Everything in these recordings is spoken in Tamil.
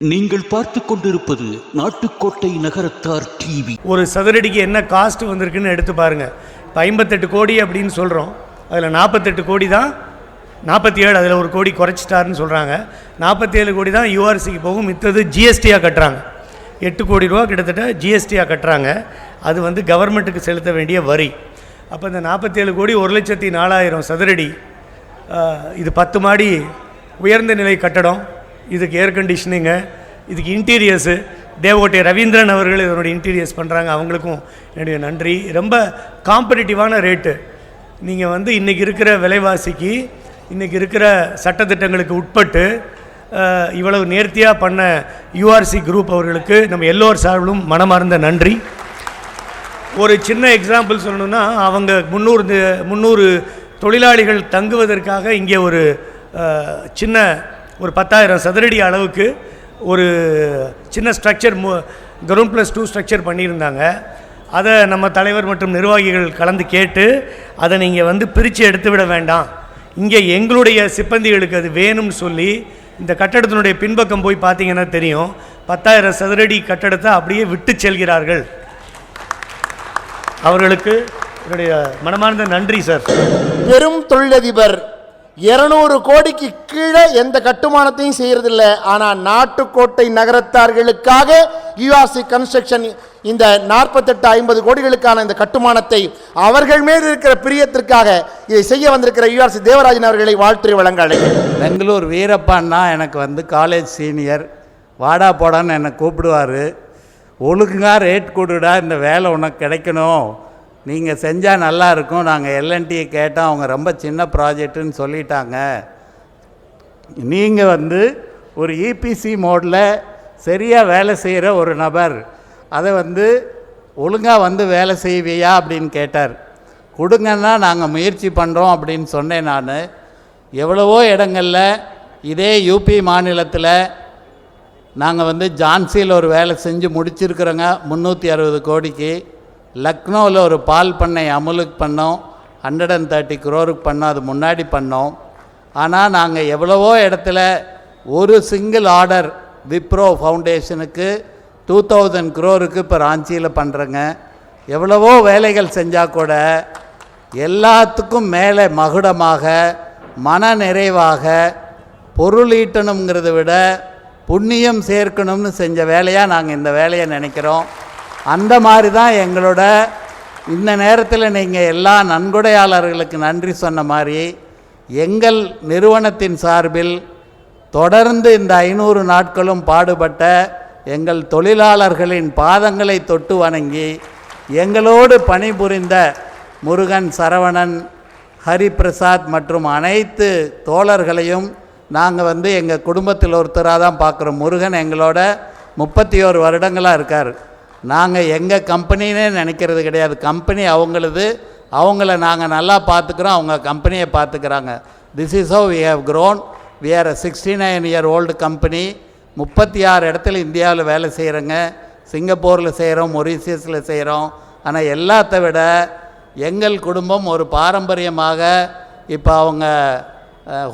நீங்கள் பார்த்து கொண்டிருப்பது நாட்டுக்கோட்டை நகரத்தார் டிவி. ஒரு சதுரடிக்கு என்ன காஸ்ட் வந்திருக்குன்னு எடுத்து பாருங்கள். இப்போ 58 கோடி அப்படின்னு சொல்கிறோம், அதில் 48 கோடி தான் 47, அதில் ஒரு கோடி குறைச்சிட்டாருன்னு சொல்கிறாங்க. 47 கோடி தான் யூஆர்சிக்கு போகும், மித்தது ஜிஎஸ்டியாக கட்டுறாங்க. 8 கோடி ரூபா கிட்டத்தட்ட ஜிஎஸ்டியாக கட்டுறாங்க. அது வந்து கவர்மெண்ட்டுக்கு செலுத்த வேண்டிய வரி. அப்போ இந்த 47 கோடி 1,04,000 சதுரடி, இது 10 மாடி உயர்ந்த நிலை கட்டடம், இதுக்கு ஏர் கண்டிஷனிங்கு, இதுக்கு இன்டீரியர்ஸு தேவகோட்டை ரவீந்திரன் அவர்கள் இதனுடைய இன்டீரியர்ஸ் பண்ணுறாங்க. அவங்களுக்கும் என்னுடைய நன்றி. ரொம்ப காம்படிட்டிவான ரேட்டு. நீங்கள் வந்து இன்றைக்கி இருக்கிற விலைவாசிக்கு, இன்றைக்கி இருக்கிற சட்டத்திட்டங்களுக்கு உட்பட்டு இவ்வளவு நேர்த்தியாக பண்ண யூஆர்சி குரூப் அவர்களுக்கு நம்ம எல்லோர் மனமார்ந்த நன்றி. ஒரு சின்ன எக்ஸாம்பிள் சொல்லணுன்னா, அவங்க 300 தொழிலாளிகள் தங்குவதற்காக இங்கே ஒரு சின்ன ஒரு 10,000 சதுரடி அளவுக்கு ஒரு சின்ன ஸ்ட்ரக்சர், கிரவுண்ட் +2 ஸ்ட்ரக்சர் பண்ணியிருந்தாங்க. அதை நம்ம தலைவர் மற்றும் நிர்வாகிகள் கலந்து கேட்டு, அதை நீங்கள் வந்து பிரித்து எடுத்து விட வேண்டாம், இங்கே எங்களுடைய சிப்பந்திகளுக்கு அது வேணும்னு சொல்லி, இந்த கட்டடத்தினுடைய பின்பக்கம் போய் பார்த்தீங்கன்னா தெரியும், 10,000 சதுரடி கட்டடத்தை அப்படியே விட்டு செல்கிறார்கள். அவர்களுக்கு என்னுடைய மனமார்ந்த நன்றி சார். பெரும் தொழிலதிபர் 200 கோடிக்கு கீழே எந்த கட்டுமானத்தையும் செய்யறதில்ல. ஆனால் நாட்டுக்கோட்டை நகரத்தார்களுக்காக யூஆர்சி கன்ஸ்ட்ரக்ஷன் இந்த 48-50 கோடிகளுக்கான இந்த கட்டுமானத்தை அவர்கள் மீது இருக்கிற பிரியத்திற்காக இதை செய்ய வந்திருக்கிற யூஆர்சி தேவராஜன் அவர்களை வாழ்த்துறை வழங்க அழைக்கிறேன். பெங்களூர் வீரப்பான்னா எனக்கு வந்து காலேஜ் சீனியர், வாடா போடான்னு என்னை கூப்பிடுவார். ஒழுங்காக ரேட் கொடுடா, இந்த வேலை உனக்கு கிடைக்கணும், நீங்கள் செஞ்சால் நல்லா இருக்கும். நாங்கள் எல்என்டியை கேட்டால் அவங்க ரொம்ப சின்ன ப்ராஜெக்ட்டுன்னு சொல்லிட்டாங்க. நீங்கள் வந்து ஒரு இபிசி மோடில் சரியாக வேலை செய்கிற ஒரு நபர், அதை வந்து ஒழுங்காக வந்து வேலை செய்வியா அப்படின்னு கேட்டார். கொடுங்கன்னா நாங்கள் முயற்சி பண்ணுறோம் அப்படின்னு சொன்னேன். நான் எவ்வளவோ இடங்களில் இதே யூபி மாநிலத்தில் நாங்கள் வந்து ஜான்சியில் ஒரு வேலை செஞ்சு முடிச்சிருக்கிறோங்க 360 கோடிக்கு. லக்னோவில் ஒரு பால் பண்ணை அமுலுக்கு பண்ணோம், 130 crore பண்ணோம், அது முன்னாடி பண்ணோம். ஆனால் நாங்கள் எவ்வளவோ இடத்துல ஒரு சிங்கிள் ஆர்டர் விப்ரோ ஃபவுண்டேஷனுக்கு 2000 crore இப்போ ராஞ்சியில் பண்ணுறேங்க. எவ்வளவோ வேலைகள் செஞ்சால் கூட எல்லாத்துக்கும் மேலே மகுடமாக, மன நிறைவாக, பொருள் ஈட்டணுங்கிறத விட புண்ணியம் சேர்க்கணும்னு செஞ்ச வேலையாக நாங்கள் இந்த வேலையை நினைக்கிறோம். அந்த மாதிரி தான் எங்களோட இந்த நேரத்தில் நீங்கள் எல்லா நன்கொடையாளர்களுக்கு நன்றி சொன்ன மாதிரி, எங்கள் நிறுவனத்தின் சார்பில் தொடர்ந்து இந்த 500 நாட்களும் பாடுபட்ட எங்கள் தொழிலாளர்களின் பாதங்களை தொட்டு வணங்கி, எங்களோடு பணிபுரிந்த முருகன், சரவணன், ஹரிபிரசாத் மற்றும் அனைத்து தோழர்களையும் நாங்கள் வந்து எங்கள் குடும்பத்தில் ஒருத்தராக தான் பார்க்குறோம். முருகன் எங்களோட 31 வருடங்களாக இருக்கார். நாங்கள் எங்கள் கம்பெனின்னே நினைக்கிறது கிடையாது. கம்பெனி அவங்களது, அவங்கள நாங்கள் நல்லா பார்த்துக்குறோம், அவங்க கம்பெனியை பார்த்துக்கிறாங்க. This is how we have grown. We are 69-year-old company. 36 இடத்துல இந்தியாவில் வேலை செய்கிறோங்க. சிங்கப்பூரில் செய்கிறோம், மொரீசியஸில் செய்கிறோம். ஆனால் எல்லாத்த விட எங்கள் குடும்பம் ஒரு பாரம்பரியமாக, இப்போ அவங்க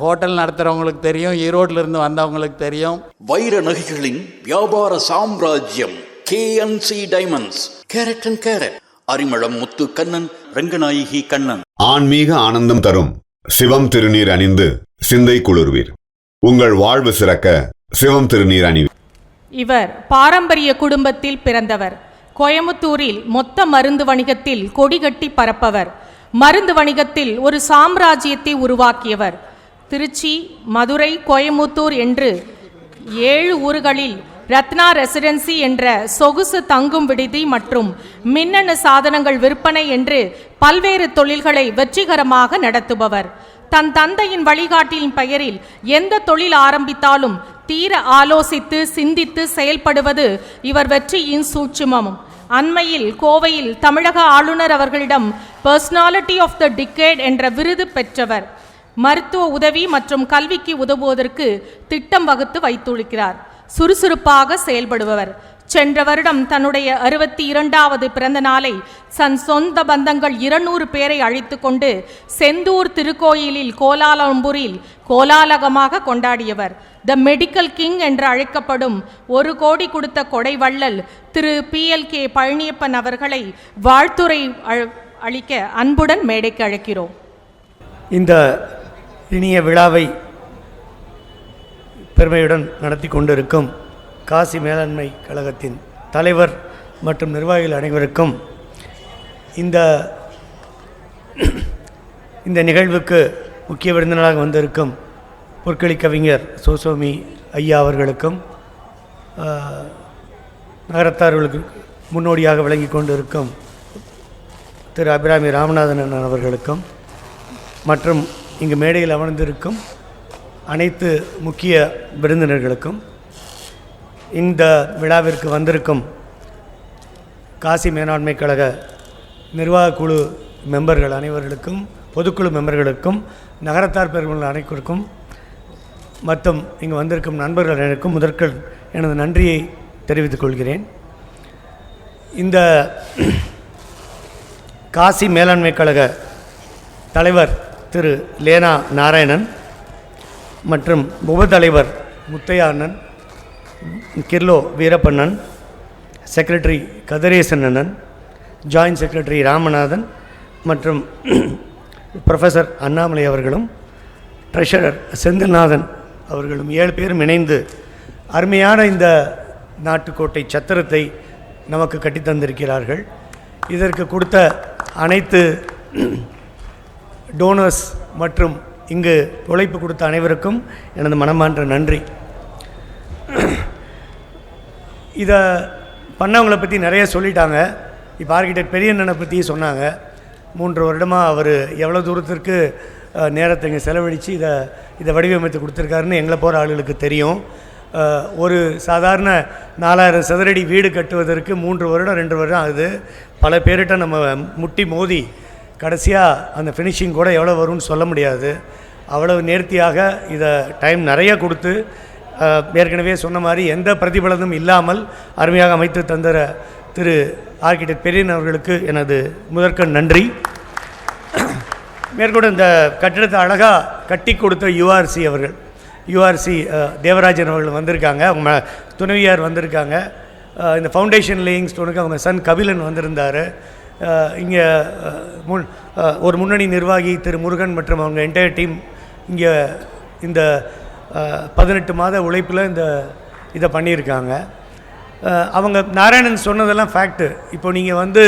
ஹோட்டல் நடத்துகிறவங்களுக்கு தெரியும், ஈரோட்டிலிருந்து வந்தவங்களுக்கு தெரியும். வைர நகைகளின் வியாபார சாம்ராஜ்யம் KNC diamonds. Carat and carat, Arimalam Muthu Kannan, Ranganayaki Kannan. ஆன்மீக ஆனந்தம் தரும் சிவம் திருநீர் அணிந்து சிந்தை குளிர்வீர். உங்கள் வாழ்வு சிறக்க சிவம் திருநீர் அணிவீர். இவர் பாரம்பரிய குடும்பத்தில் பிறந்தவர். கோயமுத்தூரில் மொத்த மருந்து வணிகத்தில் கொடிகட்டி பரப்பவர். மருந்து வணிகத்தில் ஒரு சாம்ராஜ்யத்தை உருவாக்கியவர். திருச்சி, மதுரை, கோயமுத்தூர் என்று 7 ஊர்களில் ரத்னா ரெசிடென்சி என்ற சொகுசு தங்கும் விடுதி மற்றும் மின்னணு சாதனங்கள் விற்பனை என்று பல்வேறு தொழில்களை வெற்றிகரமாக நடத்துபவர். தன் தந்தையின் வழிகாட்டியின் பெயரில் எந்த தொழில் ஆரம்பித்தாலும் தீர ஆலோசித்து சிந்தித்து செயல்படுவது இவர் வெற்றியின் சூட்சுமம். அண்மையில் கோவையில் தமிழக ஆளுநர் அவர்களிடம் பர்சனாலிட்டி ஆஃப் த டிகேட் என்ற விருது பெற்றவர். மருத்துவ உதவி மற்றும் கல்விக்கு உதவுவதற்கு திட்டம் வகுத்து வைத்துள்ளார். சுறுசுறுப்பாக செயல்படுபவர். சென்ற வருடம் தன்னுடைய 62வது பிறந்த நாளை தன் சொந்த பந்தங்கள் 200 பேரை அழைத்து கொண்டு செந்தூர் திருக்கோயிலில் கோலாலம்பூரில் கோலாகலமாக கொண்டாடியவர். த மெடிக்கல் கிங் என்று அழைக்கப்படும் 1 கோடி கொடுத்த கொடைவள்ளல் திரு PLK பழனியப்பன் அவர்களை வாழ்த்துரை அளிக்க அன்புடன் மேடைக்கு அழைக்கிறோம். இந்த இனிய விழாவை பெருமையுடன் நடத்தி கொண்டிருக்கும் காசி மேலாண்மை கழகத்தின் தலைவர் மற்றும் நிர்வாகிகள் அனைவருக்கும் இந்த நிகழ்வுக்கு முக்கிய விருந்தினராக வந்திருக்கும் பொற்களி கவிஞர் சோசோமி ஐயா அவர்களுக்கும் நகரத்தார்களுக்கு முன்னோடியாக விளங்கி கொண்டிருக்கும் திரு அபிராமி ராமநாதன் அவர்களுக்கும் மற்றும் இங்கு மேடையில் அமர்ந்திருக்கும் அனைத்து முக்கிய விருந்தினர்களுக்கும் இந்த விழாவிற்கு வந்திருக்கும் காசி மேலாண்மை கழக நிர்வாக குழு மெம்பர்கள் அனைவர்களுக்கும், பொதுக்குழு மெம்பர்களுக்கும், நகரத்தார் பெருமக்கள் அனைவருக்கும் மற்றும் இங்கு வந்திருக்கும் நண்பர்கள் அனைவருக்கும் முதற்கள் எனது நன்றியை தெரிவித்துக் கொள்கிறேன். இந்த காசி மேலாண்மை கழக தலைவர் திரு லேனா நாராயணன் மற்றும் உபத்தலைவர் முத்தையா அண்ணன், கிர்லோ வீரப்பண்ணன், செக்ரட்டரி கதிரேசன் அண்ணன், ஜாயின்ட் செக்ரட்டரி ராமநாதன் மற்றும் ப்ரொஃபஸர் அண்ணாமலை அவர்களும் ட்ரெஷரர் செந்தில்நாதன் அவர்களும் 7 பேரும் இணைந்து அருமையான இந்த நாட்டுக்கோட்டை சத்திரத்தை நமக்கு கட்டித்தந்திருக்கிறார்கள். இதற்கு கொடுத்த அனைத்து டோனர்ஸ் மற்றும் இங்கு உழைப்பு கொடுத்த அனைவருக்கும் எனது மனமார்ந்த நன்றி. இதை பண்ணவங்களை பற்றி நிறைய சொல்லிட்டாங்க. இப்போ ஆர்கிடெக்ட் பெரியண்ணனை பற்றி சொன்னாங்க. 3 வருடமாக அவர் எவ்வளோ தூரத்திற்கு நேரத்தை இங்கே செலவழித்து இதை வடிவமைத்து கொடுத்துருக்காருன்னு எங்களை போகிற ஆளுகளுக்கு தெரியும். ஒரு சாதாரண 4000 சதுரடி வீடு கட்டுவதற்கு 3 வருடம் 2 வருடம் ஆகுது. பல பேர்கிட்ட நம்ம முட்டி மோதி கடைசியாக அந்த ஃபினிஷிங் கூட எவ்வளோ வரும்னு சொல்ல முடியாது. அவ்வளவு நேர்த்தியாக இதை டைம் நிறைய கொடுத்து ஏற்கனவே சொன்ன மாதிரி எந்த பிரதிபலனும் இல்லாமல் அருமையாக அமைத்து தந்திர திரு ஆர்கிடெக்ட் பெரியன் அவர்களுக்கு எனது முதற்கண் நன்றி. மேற்கொண்டு இந்த கட்டிடத்தை அழகாக கட்டி கொடுத்த URC அவர்கள், URC தேவராஜன் அவர்கள் வந்திருக்காங்க. அவங்க துணைவியார் வந்திருக்காங்க. இந்த ஃபவுண்டேஷன் லேயிங் ஸ்டோனுக்கு அவங்க சன் கபிலன் வந்திருந்தார். இங்கே ஒரு முன்னணி நிர்வாகி திரு முருகன் மற்றும் அவங்க என்டையர் டீம் இங்கே இந்த 18 மாத உழைப்பில் இதை பண்ணியிருக்காங்க. அவங்க நாராயணன் சொன்னதெல்லாம் ஃபேக்ட்டு. இப்போ நீங்கள் வந்து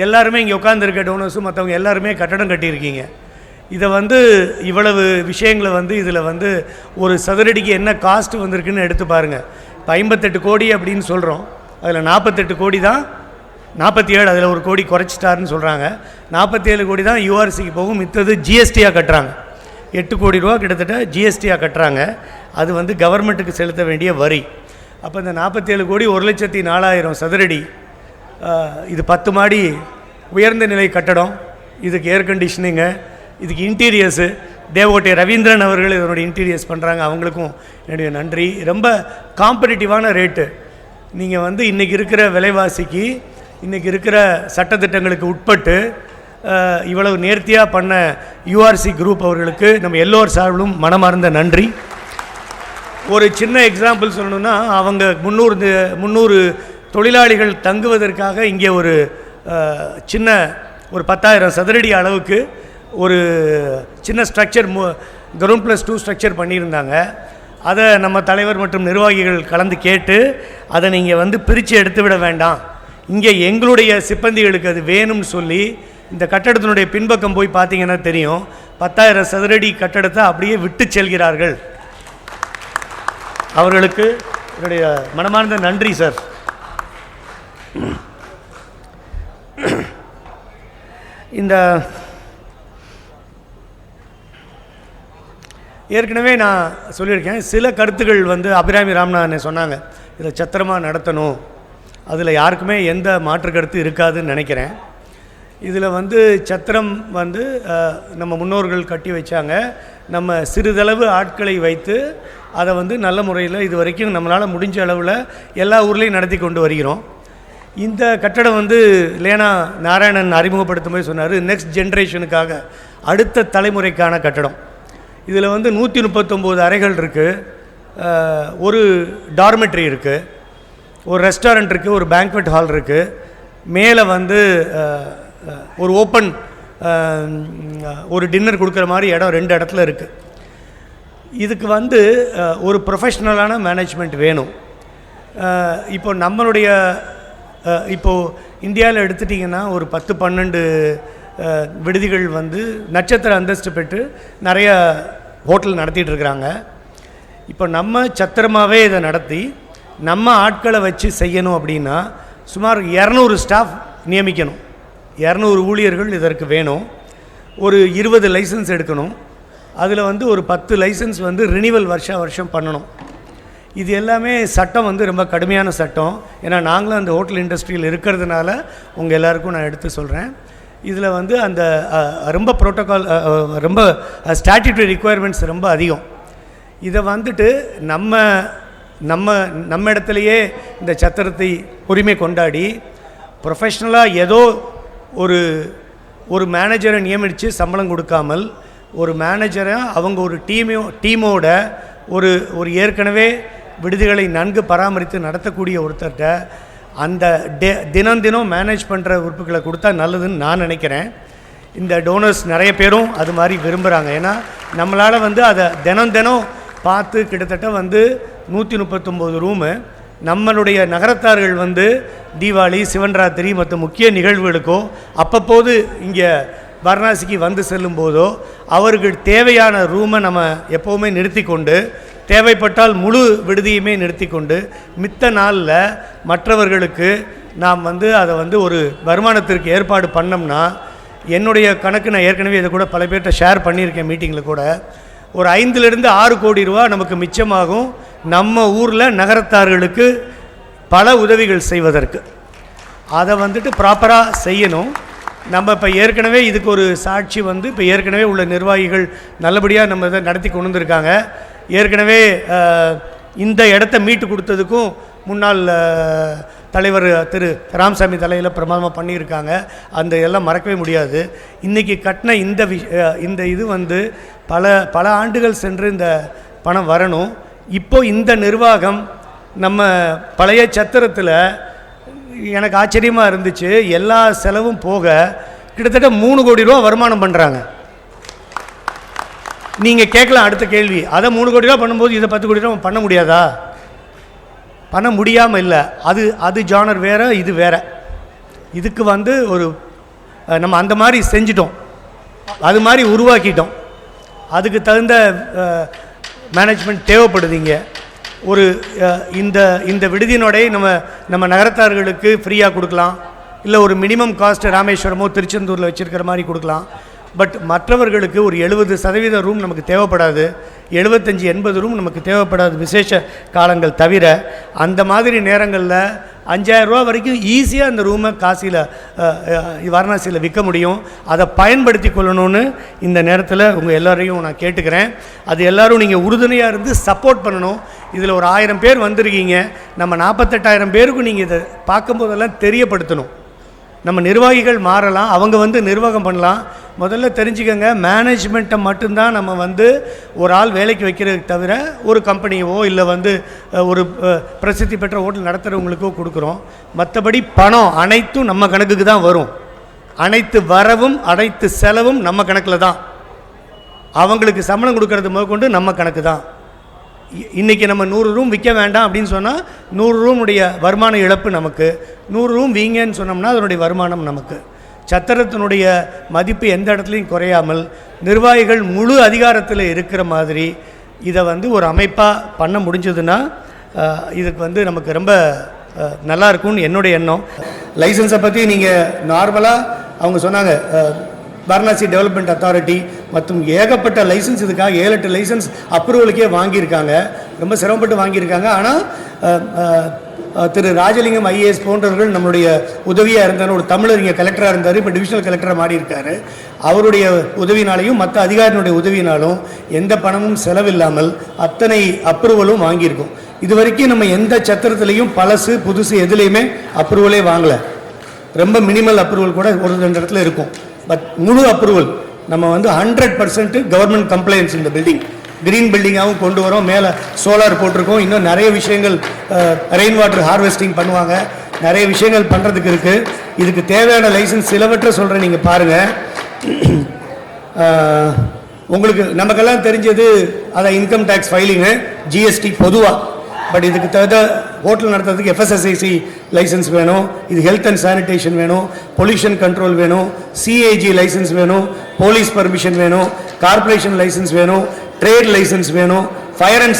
எல்லாருமே இங்கே உட்காந்துருக்க டோனர்ஸும் மற்றவங்க எல்லாருமே கட்டடம் கட்டியிருக்கீங்க. இதை இவ்வளவு விஷயங்களை இதில் ஒரு சதுரடிக்கு என்ன காஸ்ட் வந்திருக்குன்னு எடுத்து பாருங்கள். இப்போ 58 கோடி அப்படின்னு சொல்கிறோம். அதில் 48 கோடி தான் 47, அதில் 1 கோடி குறைச்சிட்டாருன்னு சொல்கிறாங்க. 47 கோடி தான் URCக்கு போகும். மித்தது GSTயாக கட்டுறாங்க. 8 கோடி ரூபா கிட்டத்தட்ட GSTயாக கட்டுறாங்க. அது கவர்மெண்ட்டுக்கு செலுத்த வேண்டிய வரி. அப்போ இந்த 47 கோடி 1,04,000 சதுரடி. இது 10 மாடி உயர்ந்த நிலை கட்டடம். இதுக்கு ஏர் கண்டிஷனிங்கு, இதுக்கு இன்டீரியர்ஸு தேவகோட்டை ரவீந்திரன் அவர்கள் இதனுடைய இன்டீரியர்ஸ் பண்ணுறாங்க. அவங்களுக்கும் என்னுடைய நன்றி. ரொம்ப காம்படிட்டிவான ரேட்டு. நீங்கள் இன்றைக்கி இருக்கிற விலைவாசிக்கு, இன்றைக்கி இருக்கிற சட்டத்திட்டங்களுக்கு உட்பட்டு இவ்வளவு நேர்த்தியாக பண்ண URC குரூப் அவர்களுக்கு நம்ம எல்லோர் சார்பிலும் மனமார்ந்த நன்றி. ஒரு சின்ன எக்ஸாம்பிள் சொல்லணுன்னா, அவங்க 300 தொழிலாளிகள் தங்குவதற்காக இங்கே ஒரு சின்ன ஒரு 10,000 சதுரடி அளவுக்கு ஒரு சின்ன ஸ்ட்ரக்சர் கிரவுண்ட் +2 ஸ்ட்ரக்சர் பண்ணியிருந்தாங்க. அதை நம்ம தலைவர் மற்றும் நிர்வாகிகள் கலந்து கேட்டு அதை நீங்கள் பிரித்து எடுத்து விட வேண்டாம், இங்கே எங்களுடைய சிப்பந்திகளுக்கு அது வேணும்னு சொல்லி இந்த கட்டடத்தினுடைய பின்பக்கம் போய் பார்த்தீங்கன்னா தெரியும், 10,000 சதுரடி கட்டடத்தை அப்படியே விட்டு செல்கிறார்கள். அவர்களுக்கு என்னுடைய மனமார்ந்த நன்றி சார். இந்த ஏற்கனவே நான் சொல்லியிருக்கேன், சில கருத்துக்கள் அபிராமி ராமநாதன் சொன்னாங்க, இதை சத்திரமாக நடத்தணும், அதில் யாருக்குமே எந்த மாற்று கருத்து இருக்காதுன்னு நினைக்கிறேன். இதில் வந்து சத்திரம் வந்து நம்ம முன்னோர்கள் கட்டி வச்சாங்க. நம்ம சிறிதளவு ஆட்களை வைத்து அதை வந்து நல்ல முறையில் இது வரைக்கும் நம்மளால் முடிஞ்ச அளவில் எல்லா ஊர்லேயும் நடத்தி கொண்டு வருகிறோம். இந்த கட்டடம் வந்து லேனா நாராயணன் அறிமுகப்படுத்தும் போது சொன்னார், நெக்ஸ்ட் ஜென்ரேஷனுக்காக, அடுத்த தலைமுறைக்கான கட்டடம். இதில் வந்து 139 அறைகள் இருக்குது, ஒரு டார்மெட்ரி இருக்குது, ஒரு ரெஸ்டாரண்ட் இருக்குது, ஒரு பேங்க்வெட் ஹால் இருக்குது, மேலே வந்து ஒரு ஓப்பன் ஒரு டின்னர் கொடுக்குற மாதிரி இடம் 2 இடத்துல இருக்குது. இதுக்கு வந்து ஒரு ப்ரொஃபஷ்னலான மேனேஜ்மெண்ட் வேணும். இப்போ நம்மளுடைய இப்போது இந்தியாவில் எடுத்துட்டிங்கன்னா ஒரு 10-12 விடுதிகள் வந்து நட்சத்திர அந்தஸ்து பெற்று நிறைய ஹோட்டல் நடத்திட்டு இருக்கிறாங்க. இப்போ நம்ம சத்திரமாகவே இதை நடத்தி நம்ம ஆட்களை வச்சு செய்யணும் அப்படின்னா சுமார் 200 ஸ்டாஃப் நியமிக்கணும். 200 ஊழியர்கள் இதற்கு வேணும். ஒரு 20 லைசன்ஸ் எடுக்கணும். அதில் வந்து ஒரு 10 லைசன்ஸ் வந்து ரினிவல் வருஷம் பண்ணணும். இது எல்லாமே சட்டம் வந்து ரொம்ப கடுமையான சட்டம். ஏன்னா நாங்களும் அந்த ஹோட்டல் இண்டஸ்ட்ரியில் இருக்கிறதுனால உங்கள் எல்லாருக்கும் நான் எடுத்து சொல்கிறேன். இதில் வந்து அந்த ரொம்ப ப்ரோட்டோக்கால், ரொம்ப ஸ்டாட்யூட்டரி ரிக்குவயர்மெண்ட்ஸ் ரொம்ப அதிகம். இதை வந்துட்டு நம்ம இடத்துலையே இந்த சத்திரத்தை உரிமை கொண்டாடி ப்ரொஃபஷ்னலாக ஏதோ ஒரு மேனேஜரை நியமித்து சம்பளம் கொடுக்காமல் ஒரு மேனேஜரை அவங்க ஒரு டீமோட ஒரு ஏற்கனவே விடுதிகளை நன்கு பராமரித்து நடத்தக்கூடிய ஒருத்தர்கிட்ட அந்த தினம் மேனேஜ் பண்ணுற உறுப்புகளை கொடுத்தா நல்லதுன்னு நான் நினைக்கிறேன். இந்த டோனர்ஸ் நிறைய பேரும் அது மாதிரி விரும்புகிறாங்க. ஏன்னா நம்மளால் வந்து அதை தினம் பார்த்து கிட்டத்தட்ட வந்து 139 ரூமு நம்மளுடைய நகரத்தார்கள் வந்து தீபாவளி, சிவன்ராத்திரி மற்ற முக்கிய நிகழ்வுகளுக்கோ அப்பப்போது இங்கே வாரணாசிக்கு வந்து செல்லும் போதோ அவர்கள் தேவையான ரூமை நம்ம எப்போவுமே நிறுத்தி கொண்டு, தேவைப்பட்டால் முழு விடுதியுமே நிறுத்தி கொண்டு மித்த நாளில் மற்றவர்களுக்கு நாம் வந்து அதை வந்து ஒரு வருமானத்திற்கு ஏற்பாடு பண்ணோம்னா, என்னுடைய கணக்கு நான் ஏற்கனவே இதை கூட பல பேர்கிட்ட ஷேர் பண்ணியிருக்கேன் மீட்டிங்கில் கூட, ஒரு 5 to 6 கோடி ரூபா நமக்கு மிச்சமாகும் நம்ம ஊரில் நகரத்தார்களுக்கு பல உதவிகள் செய்வதற்கு. அதை வந்துட்டு ப்ராப்பராக செய்யணும். நம்ம இப்போ ஏற்கனவே இதுக்கு ஒரு சாட்சி வந்து இப்போ ஏற்கனவே உள்ள நிர்வாகிகள் நல்லபடியாக நம்ம இதை நடத்தி கொண்டு வந்திருக்காங்க. ஏற்கனவே இந்த இடத்த மீட்டு கொடுத்ததுக்கும் முன்னாள் தலைவர் திரு ராமசாமி தலையில் பிரமாதமாக பண்ணியிருக்காங்க. அந்த எல்லாம் மறக்கவே முடியாது. இன்றைக்கி கட்டின இந்த இது வந்து பல ஆண்டுகள் சென்று இந்த பணம் வரணும். இப்போது இந்த நிர்வாகம் நம்ம பழைய சத்திரத்தில் எனக்கு ஆச்சரியமாக இருந்துச்சு, எல்லா செலவும் போக கிட்டத்தட்ட 3 கோடி ரூபா வருமானம் பண்ணுறாங்க. நீங்கள் கேட்கலாம் அடுத்த கேள்வி, அதை 3 கோடி ரூபா பண்ணும்போது இதை 10 கோடி ரூபா பண்ண முடியாதா? பண்ண முடியாமல் இல்லை. அது ஜானர் வேறு, இது வேறு. இதுக்கு வந்து நம்ம அந்த மாதிரி செஞ்சிட்டோம், அது மாதிரி உருவாக்கிட்டோம். அதுக்கு தகுந்த மேனேஜ்மெண்ட் தேவைப்படுதுங்க. இந்த விடுதியினோடைய நம்ம நகரத்தார்களுக்கு ஃப்ரீயாக கொடுக்கலாம், இல்லை ஒரு மினிமம் காஸ்ட் ராமேஸ்வரமோ திருச்செந்தூரில் வச்சுருக்கிற மாதிரி கொடுக்கலாம். பட் மற்றவர்களுக்கு ஒரு 70% ரூம் நமக்கு தேவைப்படாது, 75-80 ரூம் நமக்கு தேவைப்படாது விசேஷ காலங்கள் தவிர. அந்த மாதிரி நேரங்களில் 5000 ரூபா வரைக்கும் ஈஸியாக அந்த ரூமை காசியில் வாரணாசியில் விற்க முடியும். அதை பயன்படுத்தி கொள்ளணும்னு இந்த நேரத்தில் உங்கள் எல்லோரையும் நான் கேட்டுக்கிறேன். அது எல்லோரும் நீங்கள் உறுதுணையாக இருந்து சப்போர்ட் பண்ணணும். இதில் ஒரு 1000 பேர் வந்திருக்கீங்க, நம்ம 48,000 பேருக்கும் நீங்கள் இதை பார்க்கும்போதெல்லாம் தெரியப்படுத்தணும். நம்ம நிர்வாகிகள் மாறலாம், அவங்க வந்து நிர்வாகம் பண்ணலாம். முதல்ல தெரிஞ்சுக்கங்க, மேனேஜ்மெண்ட்டை மட்டும்தான் நம்ம வந்து ஒரு ஆள் வேலைக்கு வைக்கிறதுக்கு தவிர ஒரு கம்பெனியவோ இல்லை வந்து ஒரு பிரசித்தி பெற்ற ஹோட்டல் நடத்துகிறவங்களுக்கோ கொடுக்குறோம். மற்றபடி பணம் அனைத்தும் நம்ம கணக்குக்கு தான் வரும். அனைத்து வரவும் அனைத்து செலவும் நம்ம கணக்கில் தான். அவங்களுக்கு சம்பளம் கொடுக்கறது முதற்கொண்டு நம்ம கணக்கு தான். இன்றைக்கி நம்ம 100 ரூம் விற்க வேண்டாம் அப்படின்னு சொன்னால் 100 ரூமுடைய வருமான இழப்பு நமக்கு. 100 ரூம் வீங்கன்னு சொன்னோம்னா அதனுடைய வருமானம் நமக்கு. சத்திரத்தினுடைய மதிப்பு எந்த இடத்துலையும் குறையாமல் நிர்வாகிகள் முழு அதிகாரத்தில் இருக்கிற மாதிரி இதை வந்து ஒரு அமைப்பாக பண்ண முடிஞ்சதுன்னா இதுக்கு வந்து நமக்கு ரொம்ப நல்லா இருக்கும்னு என்னுடைய எண்ணம். லைசன்ஸை பற்றி நீங்கள் நார்மலாக அவங்க சொன்னாங்க, வாரணாசி டெவலப்மெண்ட் அத்தாரிட்டி மற்றும் ஏகப்பட்ட லைசன்ஸ் இதுக்காக 7-8 லைசன்ஸ் அப்ரூவலுக்கே வாங்கியிருக்காங்க. ரொம்ப சிரமப்பட்டு வாங்கியிருக்காங்க. ஆனால் திரு ராஜலிங்கம் ஐஏஎஸ் போன்றவர்கள் நம்மளுடைய உதவியாக இருந்தார். ஒரு தமிழறிஞர் கலெக்டராக இருந்தார், இப்போ டிவிஷனல் கலெக்டராக மாறி இருக்காரு. அவருடைய உதவினாலையும் மற்ற அதிகாரிகளுடைய உதவினாலும் எந்த பணமும் செலவில்லாமல் அத்தனை அப்ரூவலும் வாங்கியிருக்கோம். இது வரைக்கும் நம்ம எந்த சத்திரத்துலேயும் பழசு புதுசு எதுலேயுமே அப்ரூவலே வாங்கலை. ரொம்ப மினிமல் அப்ரூவல் கூட ஒரு 2 இடத்துல இருக்கும். பட் முழு அப்ரூவல் நம்ம வந்து 100% கவர்மெண்ட் கம்ப்ளைண்ட்ஸ். இந்த பில்டிங் கிரீன் பில்டிங்காகவும் கொண்டு வரோம். மேலே சோலார் போட்டிருக்கோம். இன்னும் நிறைய விஷயங்கள் ரெயின் வாட்டர் ஹார்வெஸ்டிங் பண்ணுவாங்க. நிறைய விஷயங்கள் பண்ணுறதுக்கு இருக்குது. இதுக்கு தேவையான லைசன்ஸ் சிலவற்றை சொல்கிறேன், நீங்கள் பாருங்கள். உங்களுக்கு நமக்கெல்லாம் தெரிஞ்சது அதான் இன்கம் டேக்ஸ் ஃபைலிங்கு, ஜிஎஸ்டி பொதுவாக. பட் இதுக்கு தகுந்த ஹோட்டல் நடத்துறதுக்கு FSSAI லைசன்ஸ் வேணும், இது ஹெல்த் அண்ட் சானிடேஷன் வேணும், பொல்யூஷன் கண்ட்ரோல் வேணும், CAG லைசன்ஸ் வேணும், போலீஸ் பர்மிஷன் வேணும், கார்பரேஷன் லைசன்ஸ் வேணும், ட்ரேட் லைசன்ஸ் வேணும், ஃபயர் அண்ட்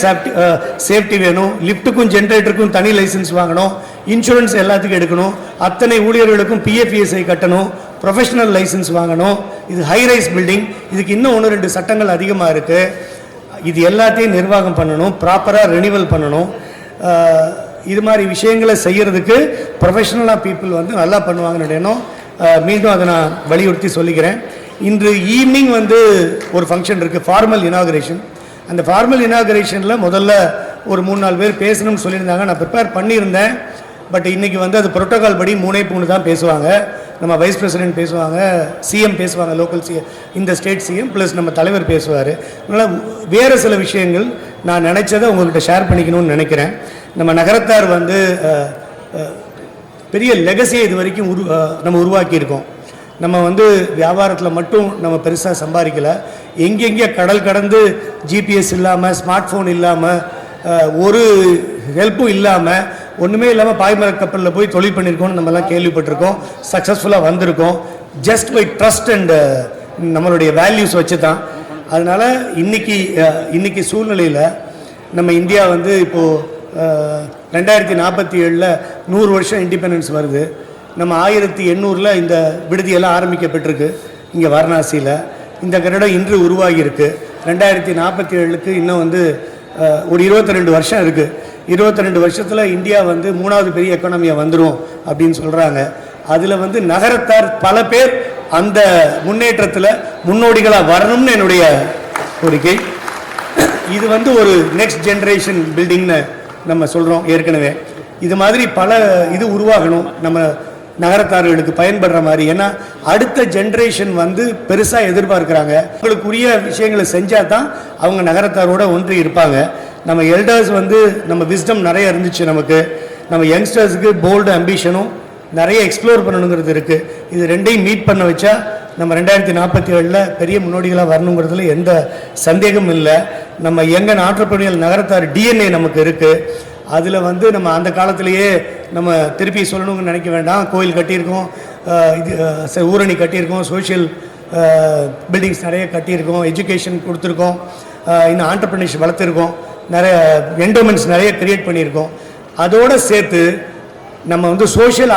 சேஃப்டி வேணும், லிஃப்ட்டுக்கும் ஜென்ரேட்டருக்கும் தனி லைசன்ஸ் வாங்கணும், இன்சூரன்ஸ் எல்லாத்துக்கும் எடுக்கணும், அத்தனை ஊழியர்களுக்கும் PFESI கட்டணும், ப்ரொஃபஷனல் லைசன்ஸ் வாங்கணும். இது ஹை ரைஸ் பில்டிங். இதுக்கு இன்னும் 1-2 சட்டங்கள் அதிகமாக இருக்குது. இது எல்லாத்தையும் நிர்வாகம் பண்ணணும், ப்ராப்பராக ரெனிவல் பண்ணணும். இது மாதிரி விஷயங்களை செய்கிறதுக்கு ப்ரொஃபஷனலாக பீப்புள் வந்து நல்லா பண்ணுவாங்கன்னு எண்ணம். மீண்டும் அதை நான் வலியுறுத்தி சொல்லிக்கிறேன். இன்று ஈவினிங் வந்து ஒரு ஃபங்க்ஷன் இருக்குது, ஃபார்மல் இனாகரேஷன். அந்த ஃபார்மல் இனாகரேஷனில் முதல்ல ஒரு 3-4 பேர் பேசணும்னு சொல்லியிருந்தாங்க. நான் ப்ரிப்பேர் பண்ணியிருந்தேன். பட் இன்றைக்கி வந்து அது புரோட்டோகால் படி 3 தான் பேசுவாங்க. நம்ம வைஸ் பிரசிடென்ட் பேசுவாங்க, சிஎம் பேசுவாங்க, லோக்கல் சிஎம், இந்த ஸ்டேட் சிஎம் ப்ளஸ் நம்ம தலைவர் பேசுவார். அதனால் வேறு சில விஷயங்கள் நான் நினச்சதை உங்கள்கிட்ட ஷேர் பண்ணிக்கணும்னு நினைக்கிறேன். நம்ம நகரத்தார் வந்து பெரிய லெகசியை இது வரைக்கும் நம்ம உருவாக்கியிருக்கோம். நம்ம வந்து வியாபாரத்தில் மட்டும் நம்ம பெருசாக சம்பாதிக்கலை. எங்கெங்கே கடல் கடந்து ஜிபிஎஸ் இல்லாமல், ஸ்மார்ட் ஃபோன் இல்லாமல், ஒரு ஹெல்ப்பும் இல்லாமல், ஒன்றுமே இல்லாமல் பாய்மர கப்பலில் போய் தொழில் பண்ணியிருக்கோம்னு நம்மலாம் கேள்விப்பட்டிருக்கோம். சக்ஸஸ்ஃபுல்லாக வந்திருக்கோம். ஜஸ்ட் பை ட்ரஸ்ட் அண்ட் நம்மளுடைய வேல்யூஸ் வச்சு தான். அதனால் இன்றைக்கி சூழ்நிலையில் நம்ம இந்தியா வந்து இப்போது 2047 100 வருஷம் இண்டிபெண்டன்ஸ் வருது. நம்ம 1800 இந்த விடுதியெல்லாம் ஆரம்பிக்கப்பட்டிருக்கு இங்கே வாரணாசியில். இந்த கட்டடம் இன்று உருவாகியிருக்கு. 2047க்கு இன்னும் வந்து ஒரு 22 வருஷம் இருக்குது. 22 வருஷத்தில் இந்தியா வந்து 3வது பெரிய எக்கானமியாக வந்துடும் அப்படின்னு சொல்கிறாங்க. அதில் வந்து நகரத்தார் பல பேர் அந்த முன்னேற்றத்தில் முன்னோடிகளாக வரணும்னு என்னுடைய கோரிக்கை. இது வந்து ஒரு நெக்ஸ்ட் ஜென்ரேஷன் பில்டிங்னு நம்ம சொல்கிறோம் ஏற்கனவே. இது மாதிரி பல இது உருவாகணும் நம்ம நகரத்தார்களுக்கு பயன்படுற மாதிரி. ஏன்னா அடுத்த ஜென்ரேஷன் வந்து பெருசாக எதிர்பார்க்குறாங்க. அவங்களுக்குரிய விஷயங்களை செஞ்சால் தான் அவங்க நகரத்தாரோட ஒன்றி இருப்பாங்க. நம்ம எல்டர்ஸ் வந்து நம்ம விஸ்டம் நிறைய இருந்துச்சு நமக்கு. நம்ம யங்ஸ்டர்ஸுக்கு போல்டு அம்பிஷனும் நிறைய எக்ஸ்ப்ளோர் பண்ணணுங்கிறது இருக்குது. இது ரெண்டையும் மீட் பண்ண வச்சா நம்ம 2047 பெரிய முன்னோடிகளாக வரணுங்கிறதுல எந்த சந்தேகமும் இல்லை. நம்ம எங்கள் ஆண்டர்பிரினியல் நகரத்தார் DNA நமக்கு இருக்குது. அதில் வந்து நம்ம அந்த காலத்திலேயே நம்ம திருப்பி சொல்லணும்னு நினைக்க வேண்டாம். கோயில் கட்டியிருக்கோம், இது ஊரணி கட்டியிருக்கோம், சோஷியல் பில்டிங்ஸ் நிறைய கட்டியிருக்கோம், எஜுகேஷன் கொடுத்துருக்கோம், இன்னும் ஆண்டர்பிரினர்ஷிப் வளர்த்துருக்கோம், நிறைய என்டோமெண்ட்ஸ் நிறைய கிரியேட் பண்ணியிருக்கோம். அதோடு சேர்த்து நம்ம வந்து சோஷியல்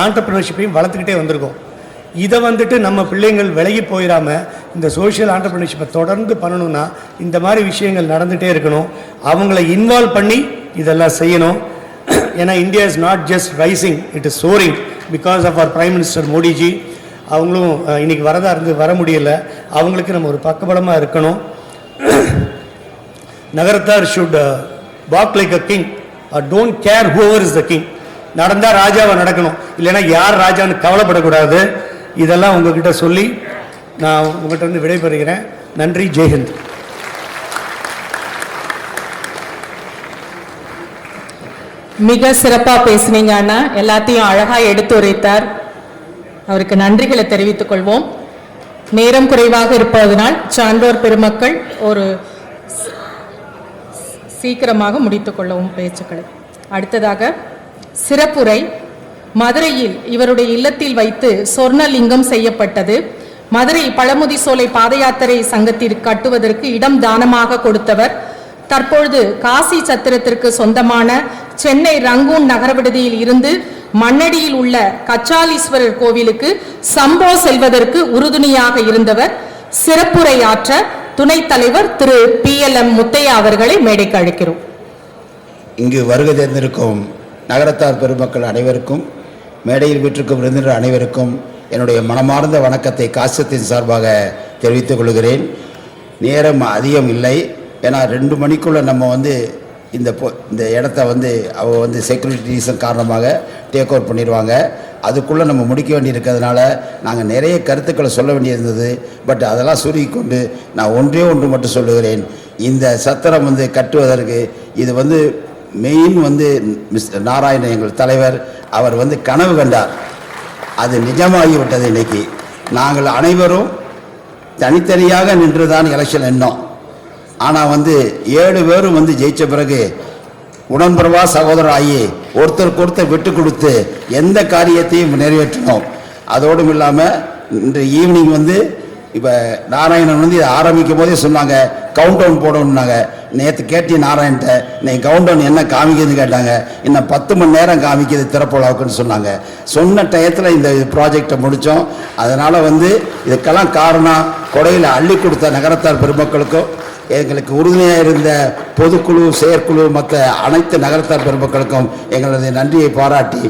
ஆண்டர்பிரினர்ஷிப்பையும் வளர்த்துக்கிட்டே வந்திருக்கோம். இதை வந்துட்டு நம்ம பிள்ளைங்கள் விலகி போயிடாமல் இந்த சோஷியல் ஆண்டர்பிரினர்ஷிப்பை தொடர்ந்து பண்ணணும்னா இந்த மாதிரி விஷயங்கள் நடந்துகிட்டே இருக்கணும். அவங்கள இன்வால்வ் பண்ணி இதெல்லாம் செய்யணும். ஏன்னா India is not just rising, it is soaring because of our prime minister Modiji. அவங்களும் இன்றைக்கி வர முடியலை. அவங்களுக்கு நம்ம ஒரு பக்கபலமாக இருக்கணும். Nagarathar should walk like a king or don't care whoever is the king. நடந்தால் ராஜாவை நடக்கணும், இல்லைன்னா யார் ராஜான்னு கவலைப்படக்கூடாது. இதெல்லாம் உங்ககிட்ட சொல்லி நான் உங்கள்கிட்ட இருந்து விடைபெறுகிறேன். நன்றி. ஜெய்ஹிந்த். மிக சிறப்பாக பேசுனீங்க அண்ணா. எல்லாத்தையும் அழகாக எடுத்துரைத்தார். அவருக்கு நன்றிகளை தெரிவித்துக் கொள்வோம். நேரம் குறைவாக இருப்பதனால் சான்றோர் பெருமக்கள் ஒரு சீக்கிரமாக முடித்துக் கொள்ளவும் பேச்சுக்களை. அடுத்ததாக சிறப்புரை. மதுரையில் இவருடைய இல்லத்தில் வைத்து சொர்ணலிங்கம் செய்யப்பட்டது. மதுரை பழமுதி சோலை பாத யாத்திரை சங்கத்திற்கு கட்டுவதற்கு இடம் தானமாக கொடுத்தவர். தற்பொழுது காசி சத்திரத்திற்கு சொந்தமான சென்னை ரங்கூன் நகர விடுதியில் இருந்து மண்ணடியில் உள்ள கச்சாலீஸ்வரர் கோவிலுக்கு சம்போ செல்வதற்கு உறுதுணையாக இருந்தவர். சிறப்புரை ஆற்ற துணைத் தலைவர் திரு PLM முத்தையா அவர்களை மேடைக்கு அழைக்கிறோம். இங்கு வருகை தந்திருக்கும் நகரத்தார் பெருமக்கள் அனைவருக்கும், மேடையில் வீற்றிருக்கும் விருந்தினர் அனைவருக்கும் என்னுடைய மனமார்ந்த வணக்கத்தை காசத்தின் சார்பாக தெரிவித்துக் கொள்கிறேன். நேரம் அதிகம் இல்லை, ஏன்னா 2 மணிக்குள்ளே நம்ம இந்த இடத்த அவங்க செக்யூரிட்டி ரீசன் காரணமாக டேக் ஓவர் பண்ணிடுவாங்க. அதுக்குள்ளே நம்ம முடிக்க வேண்டியிருக்கிறதுனால நாங்கள் நிறைய கருத்துக்களை சொல்ல வேண்டியிருந்தது. பட் அதெல்லாம் சுருக்கி கொண்டு நான் ஒன்று மட்டும் சொல்லுகிறேன். இந்த சத்திரம் கட்டுவதற்கு இது மெயின் மிஸ்டர் நாராயணன் எங்கள் தலைவர் அவர் கனவு கண்டார். அது நிஜமாகிவிட்டது. இன்னைக்கு நாங்கள் அனைவரும் தனித்தனியாக நின்று தான் எலெக்ஷன் எண்ணோம். ஆனால் 7 பேரும் ஜெயித்த பிறகு உடன்பரவா சகோதரர் ஆகி ஒருத்தருக்கு ஒருத்தர் விட்டு கொடுத்து எந்த காரியத்தையும் நிறைவேற்றினோம். அதோடும் இல்லாமல் இன்று ஈவினிங் இப்போ நாராயணன் இதை ஆரம்பிக்கும் போதே சொன்னாங்க கவுண்ட் டவுன் போடணுன்னாங்க. நேற்று கேட்டி நாராயண்கிட்ட இன்னைக்கு கவுண்ட் டவுன் என்ன காமிக்குதுன்னு கேட்டாங்க. இன்னும் 10 மணி நேரம் காமிக்குது திறப்புலாவுக்குன்னு சொன்னாங்க. சொன்ன டயத்தில் இந்த ப்ராஜெக்டை முடித்தோம். அதனால் இதுக்கெல்லாம் காரணம் கொடையில் அள்ளி கொடுத்த நகரத்தார் பெருமக்களுக்கும், எங்களுக்கு உறுதுணையாக இருந்த பொதுக்குழு, செயற்குழு, மற்ற அனைத்து நகரத்தார் பெருமக்களுக்கும் எங்களது நன்றியை பாராட்டி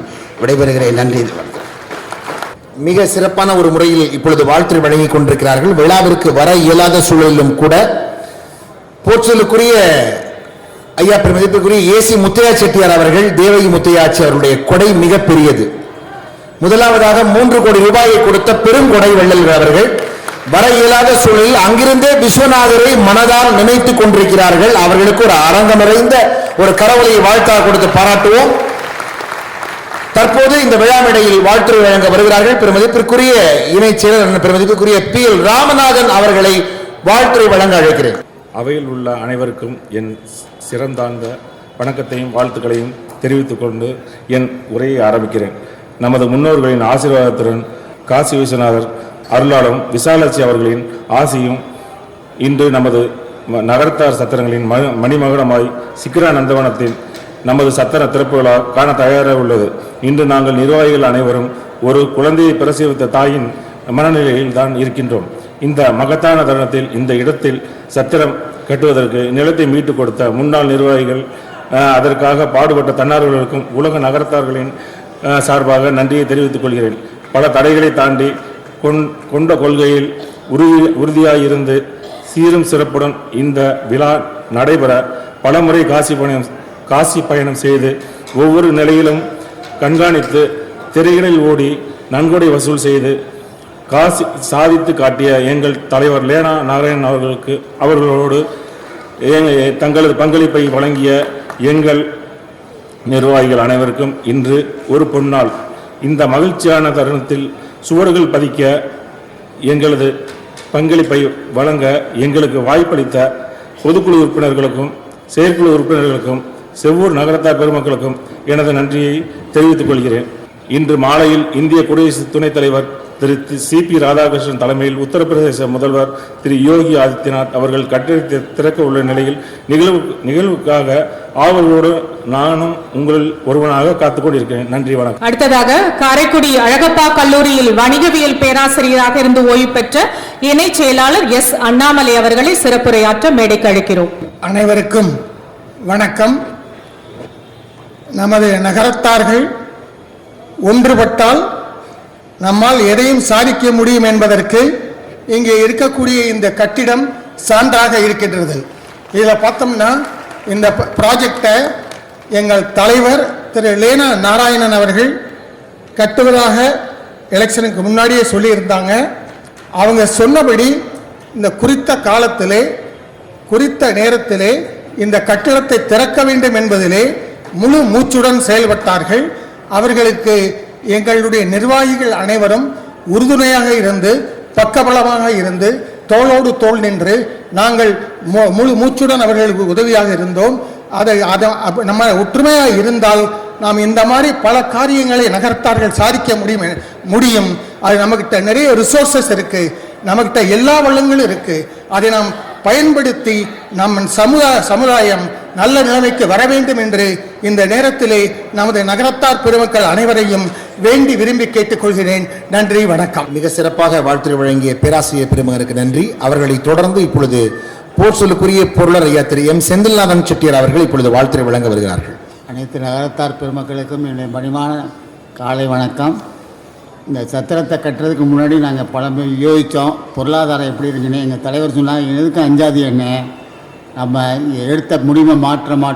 விடைபெறுகிறேன். நன்றி. மிக சிறப்பான ஒரு முறையில் இப்பொழுது வாழ்த்து வழங்கிக் கொண்டிருக்கிறார்கள். விழாவிற்கு வர இயலாத சூழலிலும் கூட போற்றலுக்குரிய ஐயா பெருமதிப்புக்குரிய ஏசி முத்தையா செட்டியார் அவர்கள், தேவகி முத்தையாச்சி அவருடைய கொடை மிக பெரியது. முதலாவதாக 3 கோடி ரூபாயை கொடுத்த பெருங்கொடை வள்ளல் அவர்கள் வர இயலாத சூழலில் அங்கிருந்தே விஸ்வநாதரை மனதால் நினைத்துக் கொண்டிருக்கிறார்கள். அவர்களுக்கு ஒரு அரங்கம் நிறைந்த ஒரு கரவொலியை வாழ்த்தாக கொடுத்து பாராட்டுவோம். தற்போது இந்த விழா மேடையில் வாழ்த்து வழங்க வருகிறார்கள் பெருமதிப்பிற்குரிய இணைச் செயலர் பெருமதிப்பிற்குரிய PL ராமநாதன் அவர்களை வாழ்த்துரை வழங்க அழைக்கிறேன். அவையில் உள்ள அனைவருக்கும் என் சிறந்தாழ்ந்த வணக்கத்தையும் வாழ்த்துக்களையும் தெரிவித்துக் கொண்டு என் உரையை ஆரம்பிக்கிறேன். நமது முன்னோர்களின் ஆசீர்வாதத்துடன் காசி விஸ்வநாதர் அருளாளரும் விசாலாட்சி அவர்களின் ஆசியும் இன்று நமது நகரத்தார் சத்திரங்களின் மணிமகுடமாய் சிக்கிரா நந்தவனத்தில் நமது சத்திர திறப்பு விழா காண தயாராக உள்ளது. இன்று நாங்கள் நிர்வாகிகள் அனைவரும் ஒரு குழந்தையை பிரசவித்த தாயின் மனநிலையில் தான் இருக்கின்றோம். இந்த மகத்தான தருணத்தில் இந்த இடத்தில் சத்திரம் கட்டுவதற்கு நிலத்தை மீட்டுக் கொடுத்த முன்னாள் நிர்வாகிகள், அதற்காக பாடுபட்ட தன்னார்வலர்களுக்கும் உலக நகரத்தார்களின் சார்பாக நன்றியை தெரிவித்துக் கொள்கிறேன். பல தடைகளை தாண்டி கொண்ட கொள்கையில் உறுதியாயிருந்து சீரும் சிறப்புடன் இந்த விழா நடைபெற பலமுறை காசி பயணம் செய்து ஒவ்வொரு நிலையிலும் கண்காணித்து திரைகளில் ஓடி நன்கொடை வசூல் செய்து காசி சாதித்து காட்டிய எங்கள் தலைவர் லேனா நாராயணன் அவர்களோடு தங்களது பங்களிப்பை வழங்கிய எங்கள் நிர்வாகிகள் அனைவருக்கும் இன்று ஒரு பொன்னாள். இந்த மகிழ்ச்சியான தருணத்தில் சுவடுகள் பதிக்க எங்களது பங்களிப்பை வழங்க எங்களுக்கு வாய்ப்பளித்த பொதுக்குழு உறுப்பினர்களுக்கும் செயற்குழு உறுப்பினர்களுக்கும் செவ்வூர் நகரத்தார் பெருமக்களுக்கும் எனது நன்றியை தெரிவித்துக் கொள்கிறேன். இன்று மாலையில் இந்திய குடியரசு துணைத் தலைவர் திரு CP ராதாகிருஷ்ணன் தலைமையில் உத்தரப்பிரதேச முதல்வர் திரு யோகி ஆதித்யநாத் அவர்கள் கட்டிடத்தை திறக்க உள்ள நிலையில் நிகழ்வுக்காக ஆவலோடு நானும் உங்கள் ஒருவனாக காத்துக் கொண்டிருக்கிறேன். நன்றி, வணக்கம். அடுத்ததாக காரைக்குடி அழகப்பா கல்லூரியில் வணிகவியல் பேராசிரியராக இருந்து ஓய்வு பெற்ற இணை செயலாளர் S அண்ணாமலை அவர்களை சிறப்புரையாற்ற மேடைக்கு அழைக்கிறோம். அனைவருக்கும் வணக்கம். நமது நகரத்தார்கள் ஒன்றுபட்டால் நம்மால் எதையும் சாதிக்க முடியும் என்பதற்கு இங்கே இருக்கக்கூடிய இந்த கட்டிடம் சான்றாக இருக்கின்றது. இதில் பார்த்தோம்னா இந்த ப்ராஜெக்டை எங்கள் தலைவர் திரு லேனா நாராயணன் அவர்கள் கட்டுவதாக எலெக்ஷனுக்கு முன்னாடியே சொல்லியிருந்தாங்க. அவங்க சொன்னபடி இந்த குறித்த காலத்திலே குறித்த நேரத்திலே இந்த கட்டிடத்தை திறக்க வேண்டும் என்பதிலே முழு மூச்சுடன் செயல்பட்டார்கள். அவர்களுக்கு எங்களுடைய நிர்வாகிகள் அனைவரும் உறுதுணையாக இருந்து பக்கபலமாக இருந்து தோளோடு தோள் நின்று நாங்கள் முழு மூச்சுடன் அவர்களுக்கு உதவியாக இருந்தோம். அதை நம்ம ஒற்றுமையாக இருந்தால் நாம் இந்த மாதிரி பல காரியங்களை நகர்த்தார்கள் சாதிக்க முடியும். அது நம்மகிட்ட நிறைய ரிசோர்சஸ் இருக்கு, நம்மகிட்ட எல்லா வளங்களும் இருக்கு. அதை நாம் பயன்படுத்தி நம் சமுதாயம் நல்ல நிலைமைக்கு வர வேண்டும் என்று இந்த நேரத்திலே நமது நகரத்தார் பெருமக்கள் அனைவரையும் வேண்டி விரும்பி கேட்டுக்கொள்கிறேன். நன்றி, வணக்கம். மிக சிறப்பாக வாழ்த்துரை வழங்கிய பேராசிரியர் பெருமகனுக்கு நன்றி. அவர்களை தொடர்ந்து இப்பொழுது போர்ச்சொல்லுக்குரிய பொருளர் ஐயா திரு எம் செந்தில்நாதன் செட்டியார் அவர்கள் இப்பொழுது வாழ்த்துரை வழங்க வருகிறார்கள். அனைத்து நகரத்தார் பெருமக்களுக்கும் என்னுடைய பணிவான காலை வணக்கம். இந்த சத்திரத்தை கட்டுறதுக்கு முன்னாடி நாங்கள் பல யோசித்தோம், பொருளாதாரம் எப்படி இருக்குன்னு. எங்கள் தலைவர் சொன்னால் எதுக்கும் அஞ்சாது என்ன, நம்ம எடுத்த முடிவை மாற்றம்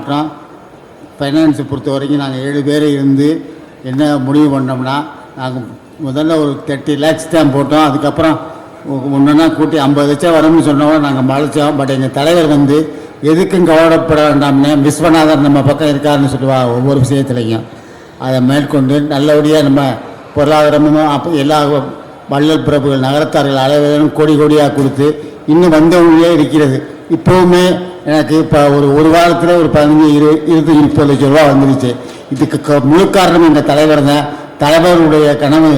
ஃபைனான்ஸை பொறுத்த வரைக்கும் நாங்கள் 7 பேர் இருந்து என்ன முடிவு பண்ணோம்னா, நாங்கள் முதல்ல ஒரு 30 lakhs தான் போட்டோம். அதுக்கப்புறம் ஒன்றுனா கூட்டி 50 லட்சம் வரும்னு சொன்னோம். நாங்கள் மலைச்சோம். பட் எங்கள் தலைவர் வந்து எதுக்கும் கவலைப்பட வேண்டாம்னு, விஸ்வநாதர் நம்ம பக்கம் இருக்காருன்னு சொல்லுவா ஒவ்வொரு விஷயத்துலையும். அதை மேற்கொண்டு நல்லபடியாக நம்ம பொருளாதாரமும் எல்லா வள்ளல் பிரபுகள் நகரத்தார்கள் அனைவரும் கோடியாக கொடுத்து இன்னும் வந்தவங்களே இருக்கிறது. இப்போவுமே எனக்கு இப்போ ஒரு வாரத்தில் ஒரு 15, 20, 30 லட்சம் ரூபா வந்துருச்சு. இதுக்கு முழு காரணம் எங்கள் தலைவர் தான். தலைவருடைய கனவு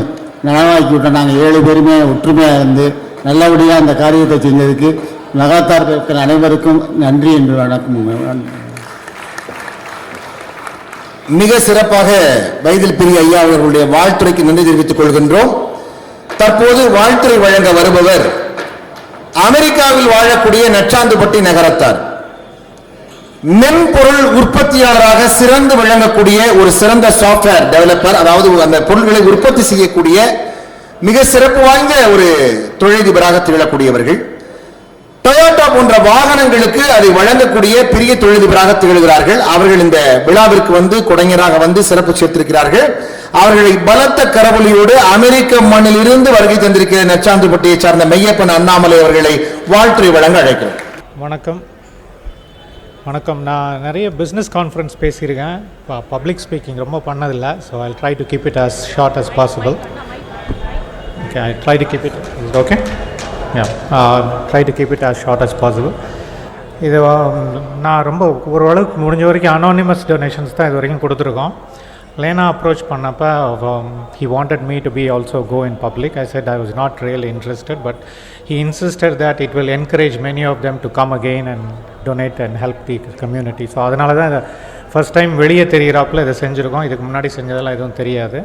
நனவாக்கி விட்டோம். நாங்கள் 7 பேருமே ஒற்றுமையாக இருந்து நல்லபடியாக அந்த காரியத்தை செஞ்சதுக்கு நகரத்தார் இருக்கிற அனைவருக்கும் நன்றி என்று வணக்கம். மிக சிறப்பாக வைதில் பிரிய ஐயா அவர்களுடைய வாழ்த்துரைக்கு நன்றி தெரிவித்துக் கொள்கின்றோம். தற்போது வாழ்த்துரை வழங்க வருபவர் அமெரிக்காவில் வாழக்கூடிய நச்சாந்துப்பட்டி நகரத்தார். மென்பொருள் உற்பத்தியாளராக சிறந்து விளங்கக்கூடிய ஒரு சிறந்த சாஃப்ட்வேர் டெவலப்பர், அதாவது அந்த பொருள்களை உற்பத்தி செய்யக்கூடிய மிக சிறப்பு வாய்ந்த ஒரு தொழிலதிபராக திகழக்கூடியவர்கள். டொயோட்டா போன்ற வாகனங்களுக்கு அதை வழங்கக்கூடிய பெரிய தொழிலதிபராக திகழ்கிறார்கள். அவர்கள் இந்த விழாவிற்கு வந்து கொடைஞராக வந்து சிறப்பு சேர்த்திருக்கிறார்கள். அவர்களை பலத்த கரவொலியோடு அமெரிக்க மண்ணில் இருந்து வருகை தந்திருக்கிற நச்சாந்துப்பட்டியை சார்ந்த மெய்யப்பன் அண்ணாமலை அவர்களை வாழ்த்துரை வழங்க அழைக்கிறேன். வணக்கம். நான் நிறைய பிஸ்னஸ் கான்ஃபரன்ஸ் பேசியிருக்கேன். பப்ளிக் ஸ்பீக்கிங் ரொம்ப பண்ணதில்லை. So I try to keep it as short as possible. Okay, I try to keep it. Is it okay? Yeah, try to keep it as short as possible. இது நான் ரொம்ப ஓரளவுக்கு முடிஞ்ச வரைக்கும் அனானிமஸ் டொனேஷன்ஸ் தான் இது வரைக்கும் கொடுத்துருக்கோம். லேனா அப்ரோச் பண்ணப்போ he wanted me to be also go in public. I said I was not really interested, but he insisted that it will encourage many of them to come again and donate and help the community. So அதனால தான் இதை ஃபர்ஸ்ட் டைம் வெளியே தெரிகிறாப்புல இதை செஞ்சுருக்கோம். இதுக்கு முன்னாடி செஞ்சதெல்லாம் எதுவும் தெரியாது.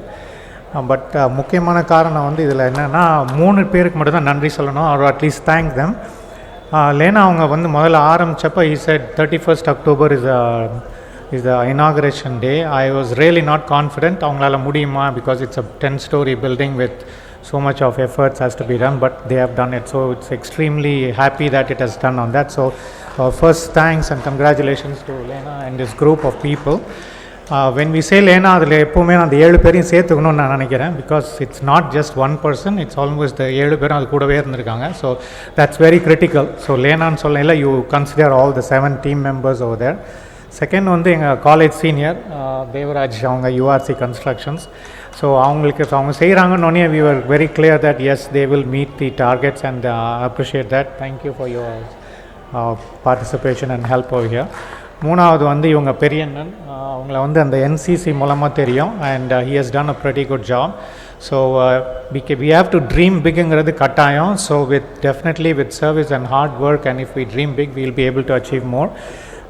பட் முக்கியமான காரணம் வந்து இதில் என்னென்னா 3 பேருக்கு மட்டும் தான் நன்றி சொல்லணும், ஆர் அட்லீஸ்ட் தேங்க் தெம். லேனா அவங்க வந்து முதல்ல ஆரம்பித்தப்போ he said 31st October is the inauguration day. I was really not confident அவங்களால முடியுமா, because it's a 10-story building with so much of efforts has to be done, but they have done it. So it's extremely happy that it has done on that. So first thanks and congratulations to Lena and this group of people. When we say Lena, அதில் எப்போவுமே அந்த 7 பேரையும் சேர்த்துக்கணும்னு நான் நினைக்கிறேன். Because it's not just 1 person, it's almost 7 பேரும் அது கூடவே இருந்திருக்காங்க. So that's very critical. So லேனான்னு சொல்லல, you consider all the 7 team members over there. Second வந்து எங்கள் காலேஜ் சீனியர் தேவராஜ், அவங்க யூஆர்சி கன்ஸ்ட்ரக்ஷன்ஸ். ஸோ அவங்க செய்கிறாங்கன்னு we were very clear that yes, they will meet the targets and appreciate that. Thank you for your participation and help over here. மூணாவது வந்து இவங்க பெரியண்ணன், அவங்கள வந்து அந்த என்சிசி மூலமாக தெரியும். And he has done a pretty good job. So we have to dream bigங்கிறது கட்டாயம். So definitely with service and hard work, and if we dream big, we will be able to achieve more.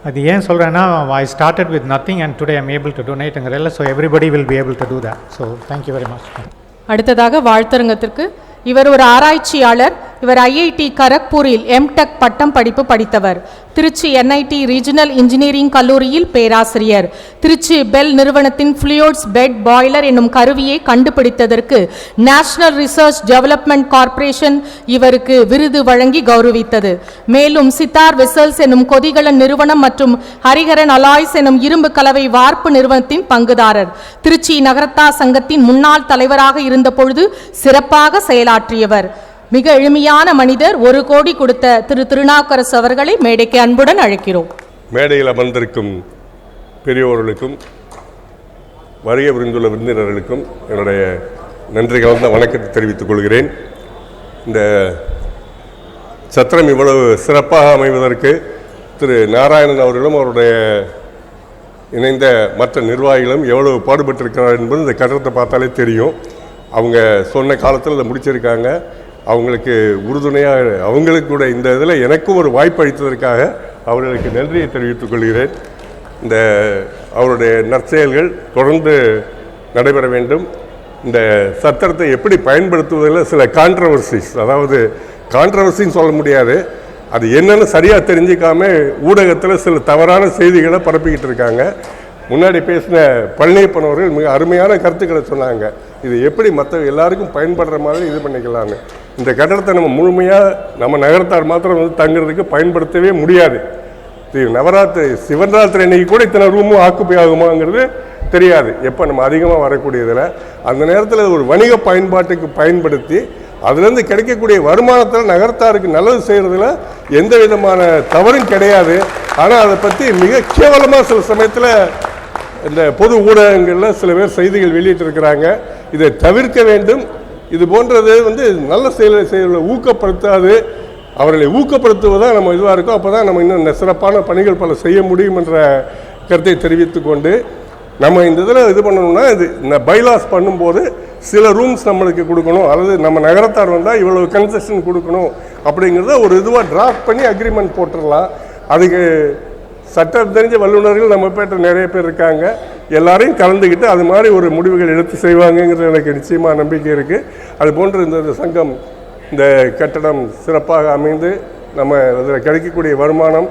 அது ஏன் சொல்கிறேன்னா, I started with nothing and today I am able to donate. So everybody will be able to do that. So thank you very much. அடுத்ததாக வாழ்த்தரங்கத்திற்கு இவர் ஒரு ஆராய்ச்சியாளர். இவர் ஐஐடி கரக்பூரில் எம்டெக் பட்டம் படிப்பு படித்தவர். திருச்சி என்ஐடி ரீஜனல் இன்ஜினியரிங் கல்லூரியில் பேராசிரியர். திருச்சி பெல் நிறுவனத்தின் ஃப்ளூயிட்ஸ் பெட் பாய்லர் என்னும் கருவியை கண்டுபிடித்ததற்கு நேஷனல் ரிசர்ச் டெவலப்மெண்ட் கார்ப்பரேஷன் இவருக்கு விருது வழங்கி கௌரவித்தது. மேலும் சித்தார் வெசல்ஸ் என்னும் கொதிகலன் நிறுவனம் மற்றும் ஹரிஹரன் அலாய்ஸ் என்னும் இரும்பு கலவை வார்ப்பு நிறுவனத்தின் பங்குதாரர். திருச்சி நகரத்தா சங்கத்தின் முன்னாள் தலைவராக இருந்த பொழுது சிறப்பாக செயலாற்றியவர். மிக எளிமையான மனிதர். 1 கோடி கொடுத்த திரு திருநாவுக்கரசு அவர்களை மேடைக்கு அன்புடன் அழைக்கிறோம். மேடையில் அமர்ந்திருக்கும் பெரியோர்களுக்கும் வருகை புரிந்துள்ள விருந்தினர்களுக்கும் என்னுடைய நன்றி கலந்த வணக்கத்தை தெரிவித்துக் கொள்கிறேன். இந்த சத்திரம் இவ்வளவு சிறப்பாக அமைவதற்கு திரு நாராயணன் அவர்களும் அவருடைய இணைந்த மற்ற நிர்வாகிகளும் எவ்வளவு பாடுபட்டிருக்கிறார் என்பது இந்த கட்டடத்தை பார்த்தாலே தெரியும். அவங்க சொன்ன காலத்தில் இதை முடிச்சிருக்காங்க. அவங்களுக்கு உறுதுணையாக அவங்களுக்கு கூட இந்த இதில் எனக்கும் ஒரு வாய்ப்பு அளித்ததற்காக அவர்களுக்கு நன்றியை தெரிவித்துக் கொள்கிறேன். இந்த அவருடைய நற்செயல்கள் தொடர்ந்து நடைபெற வேண்டும். இந்த சத்திரத்தை எப்படி பயன்படுத்துவதில் சில கான்ட்ரவர்சிஸ், அதாவது கான்ட்ரவர்சின்னு சொல்ல முடியாது, அது என்னன்னு சரியாக தெரிஞ்சிக்காம ஊடகத்தில் சில தவறான செய்திகளை பரப்பிக்கிட்டு இருக்காங்க. முன்னாடி பேசின பழனியப்பன் அவர்கள் மிக அருமையான கருத்துக்களை சொன்னாங்க. இது எப்படி மற்ற எல்லாருக்கும் பயன்படுற மாதிரி இது பண்ணிக்கலான்னு. இந்த கட்டடத்தை நம்ம முழுமையாக நம்ம நகரத்தார் மாத்திரம் வந்து தங்குறதுக்கு பயன்படுத்தவே முடியாது. நவராத்திரி சிவராத்திரி அன்னைக்கு கூட இத்தனை ரூமும் ஆக்குப்பை ஆகுமாங்கிறது தெரியாது, எப்போ நம்ம அதிகமாக வரக்கூடியதில். அந்த நேரத்தில் ஒரு வணிக பயன்பாட்டுக்கு பயன்படுத்தி அதுலேருந்து கிடைக்கக்கூடிய வருமானத்தில் நகரத்தாருக்கு நல்லது செய்கிறதுல எந்த விதமான தவறும் கிடையாது. ஆனால் அதை பற்றி மிக கேவலமாக சில சமயத்தில் இந்த பொது ஊடகங்களில் சில பேர் செய்திகள் வெளியிட்டிருக்கிறாங்க. இதை தவிர்க்க வேண்டும். இது போன்றது வந்து நல்ல செயல்களை ஊக்கப்படுத்தாது, அவர்களை ஊக்கப்படுத்துவதாக நம்ம இதுவாக இருக்கோம். அப்போ தான் நம்ம இன்னும் சிறப்பான பணிகள் பல செய்ய முடியும் என்ற கருத்தை தெரிவித்து கொண்டு, நம்ம இந்த இதில் இது பண்ணணும்னா இது பைலாஸ் பண்ணும்போது சில ரூம்ஸ் நம்மளுக்கு கொடுக்கணும், அல்லது நம்ம நகரத்தார் வந்தால் இவ்வளவு கன்செஷன் கொடுக்கணும் அப்படிங்கிறத ஒரு இதுவாக டிராஃப்ட் பண்ணி அக்ரிமெண்ட் போட்டுடலாம். அதுக்கு சட்டம் தெரிஞ்ச வல்லுநர்கள் நம்ம பேட்ட நிறைய பேர் இருக்காங்க. எல்லாரையும் கலந்துக்கிட்டு அது மாதிரி ஒரு முடிவுகள் எடுத்து செய்வாங்கங்கிறது எனக்கு நிச்சயமாக நம்பிக்கை இருக்குது. அது போன்று இந்த சங்கம் இந்த கட்டடம் சிறப்பாக அமைந்து நம்ம அதில் கிடைக்கக்கூடிய வருமானம்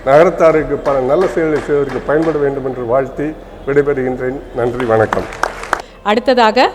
நகரத்தாருக்கு பல நல்ல செயல்களை செய்வதற்கு பயன்பட வேண்டும் என்று வாழ்த்தி விடைபெறுகின்றேன். நன்றி, வணக்கம். அடுத்ததாக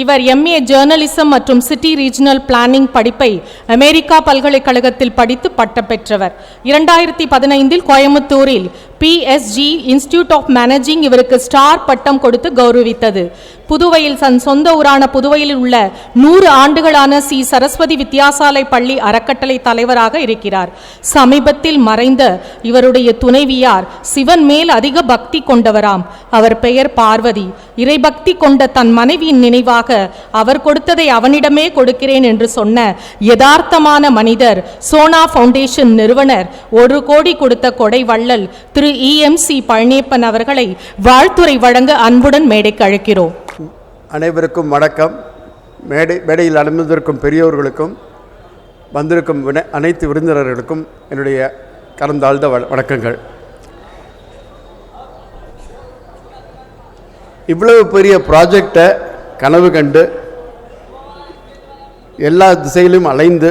இவர் MA ஜேர்னலிசம் மற்றும் சிட்டி ரீஜனல் பிளானிங் படிப்பை அமெரிக்கா பல்கலைக்கழகத்தில் படித்து பட்டம் பெற்றவர். 2015 கோயம்புத்தூரில் PSG இன்ஸ்டிடியூட் ஆஃப் மேனேஜிங் இவருக்கு ஸ்டார் பட்டம் கொடுத்து கௌரவித்தது. புதுவையில் தன் சொந்த ஊரான புதுவையில் உள்ள 100 ஆண்டுகளான சி சரஸ்வதி வித்யாசாலை பள்ளி அறக்கட்டளை தலைவராக இருக்கிறார். சமீபத்தில் மறைந்த இவருடைய துணைவியார் சிவன் மேல் அதிக பக்தி கொண்டவராம். அவர் பெயர் பார்வதி. இறைபக்தி கொண்ட தன் மனைவியின் நினைவாக அவர் கொடுத்ததை அவனிடமே கொடுக்கிறேன் என்று சொன்ன யதார்த்தமான மனிதர் சோனா ஃபவுண்டேஷன் நிறுவனர் 1 கோடி கொடுத்த கொடை வள்ளல் திரு EMC பழனியப்பன் அவர்களை வாழ்த்துரை வழங்க அன்புடன் மேடைக்கு அழைக்கிறோம். அனைவருக்கும் வணக்கம். மேடையில் அமர்ந்திருக்கும் பெரியோர்களுக்கும் வந்திருக்கும் அனைத்து விருந்தினர்களுக்கும் என்னுடைய கலந்தாழ்ந்த வணக்கங்கள். இவ்வளவு பெரிய ப்ராஜெக்டை கனவு கண்டு எல்லா திசையிலும் அலைந்து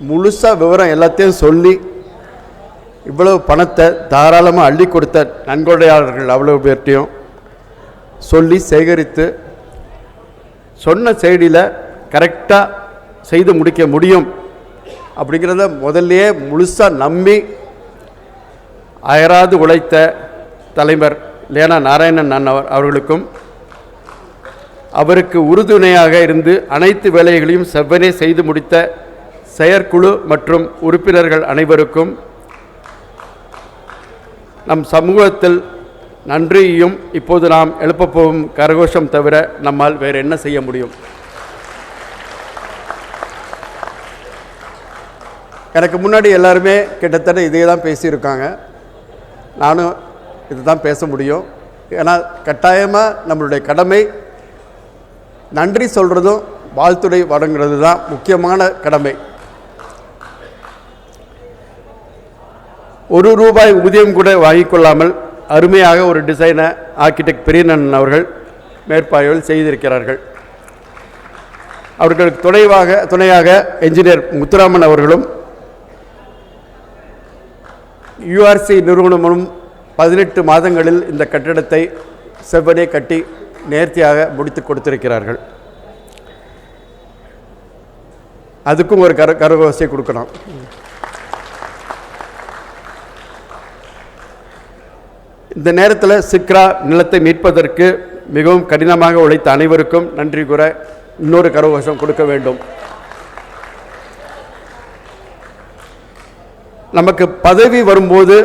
முழுசாக விவரம் எல்லாத்தையும் சொல்லி இவ்வளவு பணத்தை தாராளமாக அள்ளி கொடுத்த நன்கொடையாளர்கள் அவ்வளவு பேர்ட்டையும் சொல்லி சேகரித்து சொன்ன செய்தியில் கரெக்டாக செய்து முடிக்க முடியும் அப்படிங்கிறத முதல்லையே முழுசாக நம்பி அயராது உழைத்த தலைவர் லேனா நாராயணன் அவர்களுக்கும் அவருக்கு உறுதுணையாக இருந்து அனைத்து வேலைகளையும் செவ்வனே செய்து முடித்த செயற்குழு மற்றும் உறுப்பினர்கள் அனைவருக்கும் நம் சமூகத்தில் நன்றியையும் இப்போது நாம் எழுப்பப் போகும் கரகோஷம் தவிர நம்மால் வேறு என்ன செய்ய முடியும்? எனக்கு முன்னாடி எல்லாருமே கிட்டத்தட்ட இதே தான் பேசியிருக்காங்க. நானும் இது தான் பேச முடியும். ஏன்னா கட்டாயமாக நம்மளுடைய கடமை நன்றி சொல்கிறதும் வாழ்த்துறை வழங்குறது தான் முக்கியமான கடமை. ₹1 ஊதியம் கூட வாங்கிக்கொள்ளாமல் அருமையாக ஒரு டிசைனை ஆர்கிடெக்ட் பெரியண்ணன் அவர்கள் மேற்பார்வையில் செய்திருக்கிறார்கள். அவர்களுக்கு துணையாக என்ஜினியர் முத்துராமன் அவர்களும் URC நிறுவனமும் 18 மாதங்களில் இந்த கட்டிடத்தை செவ்வனே கட்டி நேர்த்தியாக முடித்து கொடுத்திருக்கிறார்கள். அதுக்கும் ஒரு கரகோசை கொடுக்கணும். இந்த நேரத்தில் சிக்ரா நிலத்தை மீட்பதற்கு மிகவும் கடினமாக உழைத்த அனைவருக்கும் நன்றி கூற இன்னொரு கரகோஷம் கொடுக்க வேண்டும். நமக்கு பதவி வரும்போது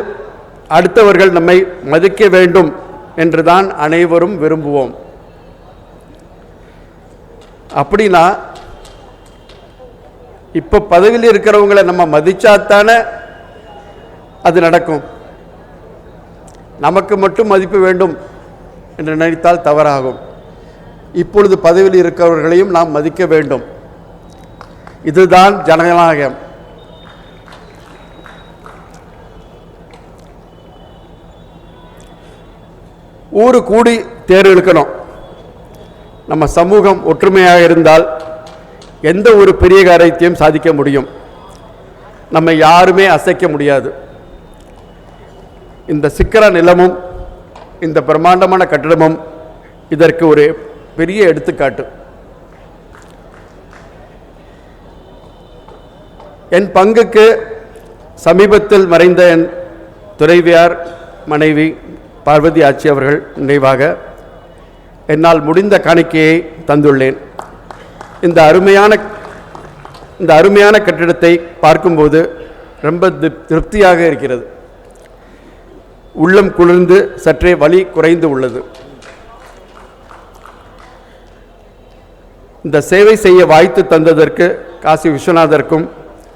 அடுத்தவர்கள் நம்மை மதிக்க வேண்டும் என்றுதான் அனைவரும் விரும்புவோம். அப்படின்னா இப்போ பதவியில் இருக்கிறவங்களை நம்ம மதிச்சாத்தானே அது நடக்கும். நமக்கு மட்டும் மதிப்பு வேண்டும் என்று நினைத்தால் தவறாகும். இப்பொழுது பதவியில் இருக்கிறவர்களையும் நாம் மதிக்க வேண்டும். இதுதான் ஜனநாயகம். ஊரு கூடி தேர் இழுக்கணும். நம்ம சமூகம் ஒற்றுமையாக இருந்தால் எந்த ஒரு பெரிய காரியத்தையும் சாதிக்க முடியும். நம்ம யாருமே அசைக்க முடியாது. இந்த சிக்கர நிலமும் இந்த பிரம்மாண்டமான கட்டிடமும் இதற்கு ஒரு பெரிய எடுத்துக்காட்டு. என் பங்குக்கு சமீபத்தில் மறைந்த என் துணைவியார் மனைவி பார்வதி ஆச்சி அவர்கள் நினைவாக என்னால் முடிந்த காணிக்கையை தந்துள்ளேன். இந்த அருமையான கட்டிடத்தை பார்க்கும்போது ரொம்ப திருப்தியாக இருக்கிறது. உள்ளம் குளிர்ந்து சற்றே வலி குறைந்து உள்ளது. இந்த சேவை செய்ய வாய்த்து தந்ததற்கு காசி விஸ்வநாதருக்கும்